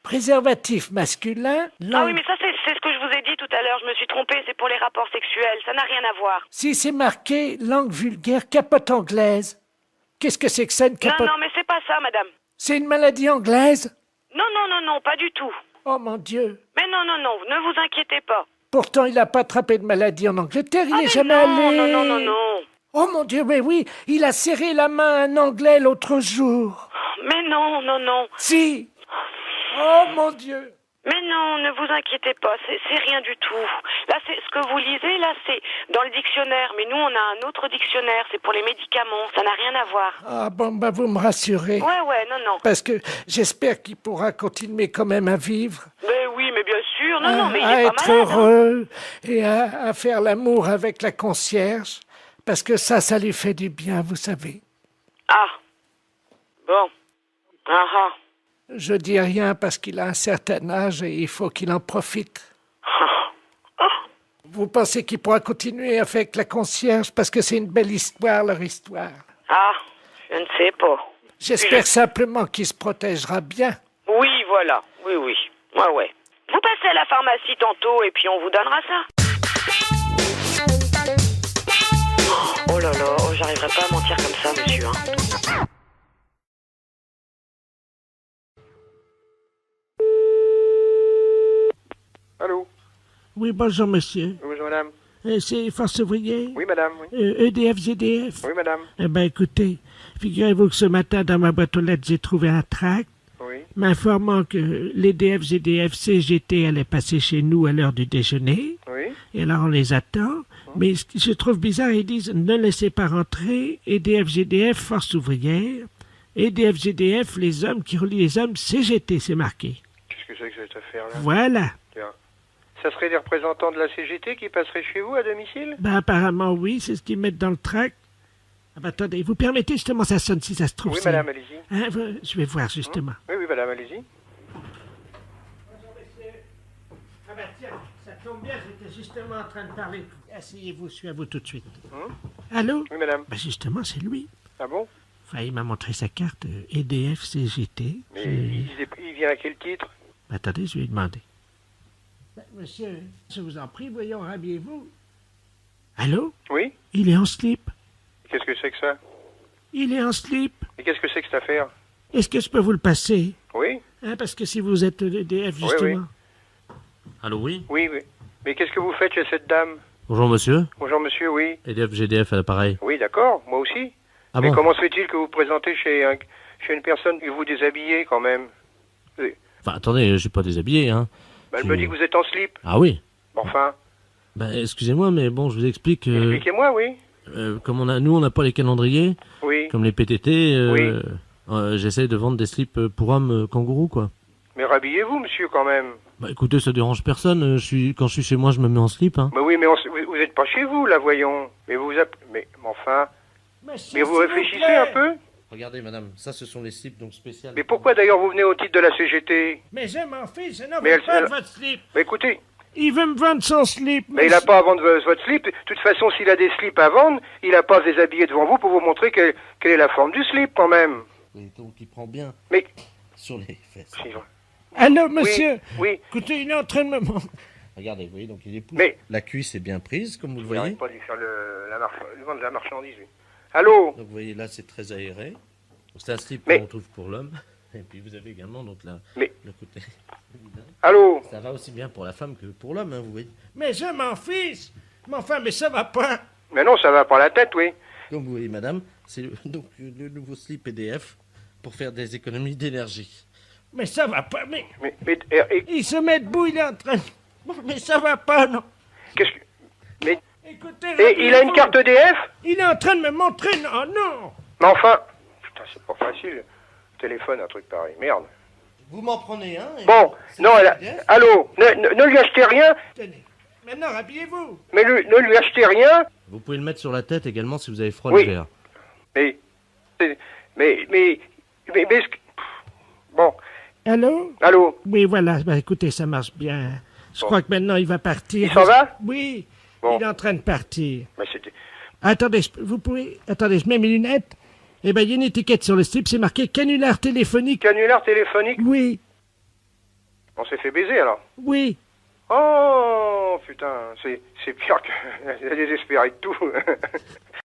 Préservatif masculin. Ah oui, mais ça, c'est ce que je vous ai dit tout à l'heure. Je me suis trompée, c'est pour les rapports sexuels. Ça n'a rien à voir. Si c'est marqué langue vulgaire, capote anglaise. Qu'est-ce que c'est que ça, une capote? Non, mais c'est pas ça, madame. C'est une maladie anglaise? Non, pas du tout. Oh mon Dieu. Mais non, ne vous inquiétez pas. Pourtant, il n'a pas attrapé de maladie en Angleterre, il n'est jamais allé. Non. Oh mon Dieu, mais oui, il a serré la main à un Anglais l'autre jour. Mais non. Si. Oh mon Dieu. Mais non, ne vous inquiétez pas, c'est rien du tout. Là, c'est ce que vous lisez, là, c'est dans le dictionnaire. Mais nous, on a un autre dictionnaire, c'est pour les médicaments. Ça n'a rien à voir. Ah bon, bah vous me rassurez. Ouais, non. Parce que j'espère qu'il pourra continuer quand même à vivre. Mais oui, mais bien sûr. Non, mais il à est pas être malade. heureux et à faire l'amour avec la concierge. Parce que ça lui fait du bien, vous savez. Ah. Bon. Ah. Je dis rien parce qu'il a un certain âge et il faut qu'il en profite. Vous pensez qu'il pourra continuer avec la concierge parce que c'est une belle histoire, leur histoire? Ah, je ne sais pas. J'espère simplement qu'il se protégera bien. Oui, voilà. Oui. Ouais. Vous passez à la pharmacie tantôt et puis on vous donnera ça. Oh là là, j'arriverai pas à mentir comme ça, monsieur, hein. Allô? Oui, bonjour, monsieur. Bonjour, madame. C'est Force Ouvrière? Oui, madame. Oui, EDF, GDF? oui madame. Eh bien, écoutez, figurez-vous que ce matin, dans ma boîte aux lettres, j'ai trouvé un tract Oui. m'informant que l'EDF, GDF, CGT allaient passer chez nous à l'heure du déjeuner. Oui. Et alors, on les attend. Mais ce que je trouve bizarre, ils disent « Ne laissez pas rentrer, EDF, GDF, Force Ouvrière. EDF, GDF, les hommes qui relient les hommes, CGT, c'est marqué. » Qu'est-ce que c'est que cette affaire-là? Voilà. Tiens. Ça serait des représentants de la CGT qui passeraient chez vous à domicile? Ben, apparemment, oui, c'est ce qu'ils mettent dans le tract. Ah ben, attendez, vous permettez justement, ça sonne si ça se trouve. Oui, c'est- madame, allez-y. Hein, je vais voir justement. Oui, madame, allez-y. Ah ben tiens, ça tombe bien, j'étais justement en train de parler. Asseyez-vous, je suis à vous tout de suite. Allô? Oui, madame. Ben justement, c'est lui. Ah bon? Enfin, il m'a montré sa carte EDF CGT. Mais il vient à quel titre? Ben, attendez, je vais lui demander. Ben, monsieur, je vous en prie, voyons, rhabillez-vous. Allô? Oui? Il est en slip. Qu'est-ce que c'est que ça? Il est en slip. Et qu'est-ce que c'est que cette affaire? Est-ce que je peux vous le passer? Oui? Hein, parce que si vous êtes EDF, Oui, justement. oui. Allô, oui? Oui. Mais qu'est-ce que vous faites chez cette dame? Bonjour, monsieur. Bonjour, monsieur, oui. EDF, GDF à l'appareil. Oui, d'accord, moi aussi. Ah Mais bon? comment se fait-il que vous vous présentez chez une personne et vous déshabillez quand même? Enfin, attendez, je suis pas déshabillé, hein. Ben, elle me dit que vous êtes en slip. Ah oui? Enfin, Ben, excusez-moi, mais bon, je vous explique. expliquez-moi, oui. Comme nous, on n'a pas les calendriers. Oui. Comme les PTT. Oui. J'essaie de vendre des slips pour hommes kangourous, quoi. Mais rhabillez-vous, monsieur, quand même. Bah, écoutez, ça dérange personne. Quand je suis chez moi, je me mets en slip, hein. Mais oui, mais vous n'êtes pas chez vous, là, voyons. Mais mais enfin... Mais vous réfléchissez un peu? Regardez, madame, ça, ce sont les slips, donc spéciales. Mais pourquoi, d'ailleurs, vous venez au titre de la CGT? Mais je m'en fiche, je n'en Mais veux pas elle- de votre slip. Mais écoutez, Il veut me vendre son slip. mais il n'a pas à vendre votre slip. De toute façon, s'il a des slips à vendre, il n'a pas à se déshabiller devant vous pour vous montrer quelle est la forme du slip, quand même. Oui, donc il prend bien Mais... sur les fesses. Allô, monsieur? Oui. Écoutez, il est en train de me montrer. Regardez, vous voyez, donc il épouse. Mais- La cuisse est bien prise, comme vous le Il voyez. n'arrive pas de lui faire le vendre de la marchandise, lui. Allô? Donc vous voyez, là, c'est très aéré. C'est un slip Mais- qu'on trouve pour l'homme. Et puis vous avez également donc Mais- le côté. Allô? Ça va aussi bien pour la femme que pour l'homme, hein, vous voyez. Mais je m'en fiche. Mais enfin, mais ça va pas. Mais non, ça va par la tête, oui. Comme vous voyez, madame, c'est donc le nouveau slip EDF pour faire des économies d'énergie. Mais ça va pas. Mais et- il se met debout, il est en train. Mais ça va pas, non. Qu'est-ce que... Mais... Écoutez, Et il a une rappelez-vous, carte EDF? Il est en train de me montrer. Non, non. Mais enfin... Putain, c'est pas facile. Téléphone, un truc pareil. Merde. Vous m'en prenez un et- Bon, non, allô, ne lui achetez rien, Tenez. Maintenant, habillez-vous. mais ne lui achetez rien. Vous pouvez le mettre sur la tête également si vous avez froid Oui. l'hiver. Mais... Bon, Allô? allô? Oui, voilà. Ben, écoutez, ça marche bien. Je Bon. crois que maintenant, il va partir. Il s'en va? Oui. Bon. Il est en train de partir. Mais c'était... Attendez, vous pouvez... Attendez, je mets mes lunettes. Eh ben, il y a une étiquette sur le slip, c'est marqué canular téléphonique. Canular téléphonique? Oui, On s'est fait baiser, alors. oui. Oh, putain, c'est pire que... Elle est désespérée de tout.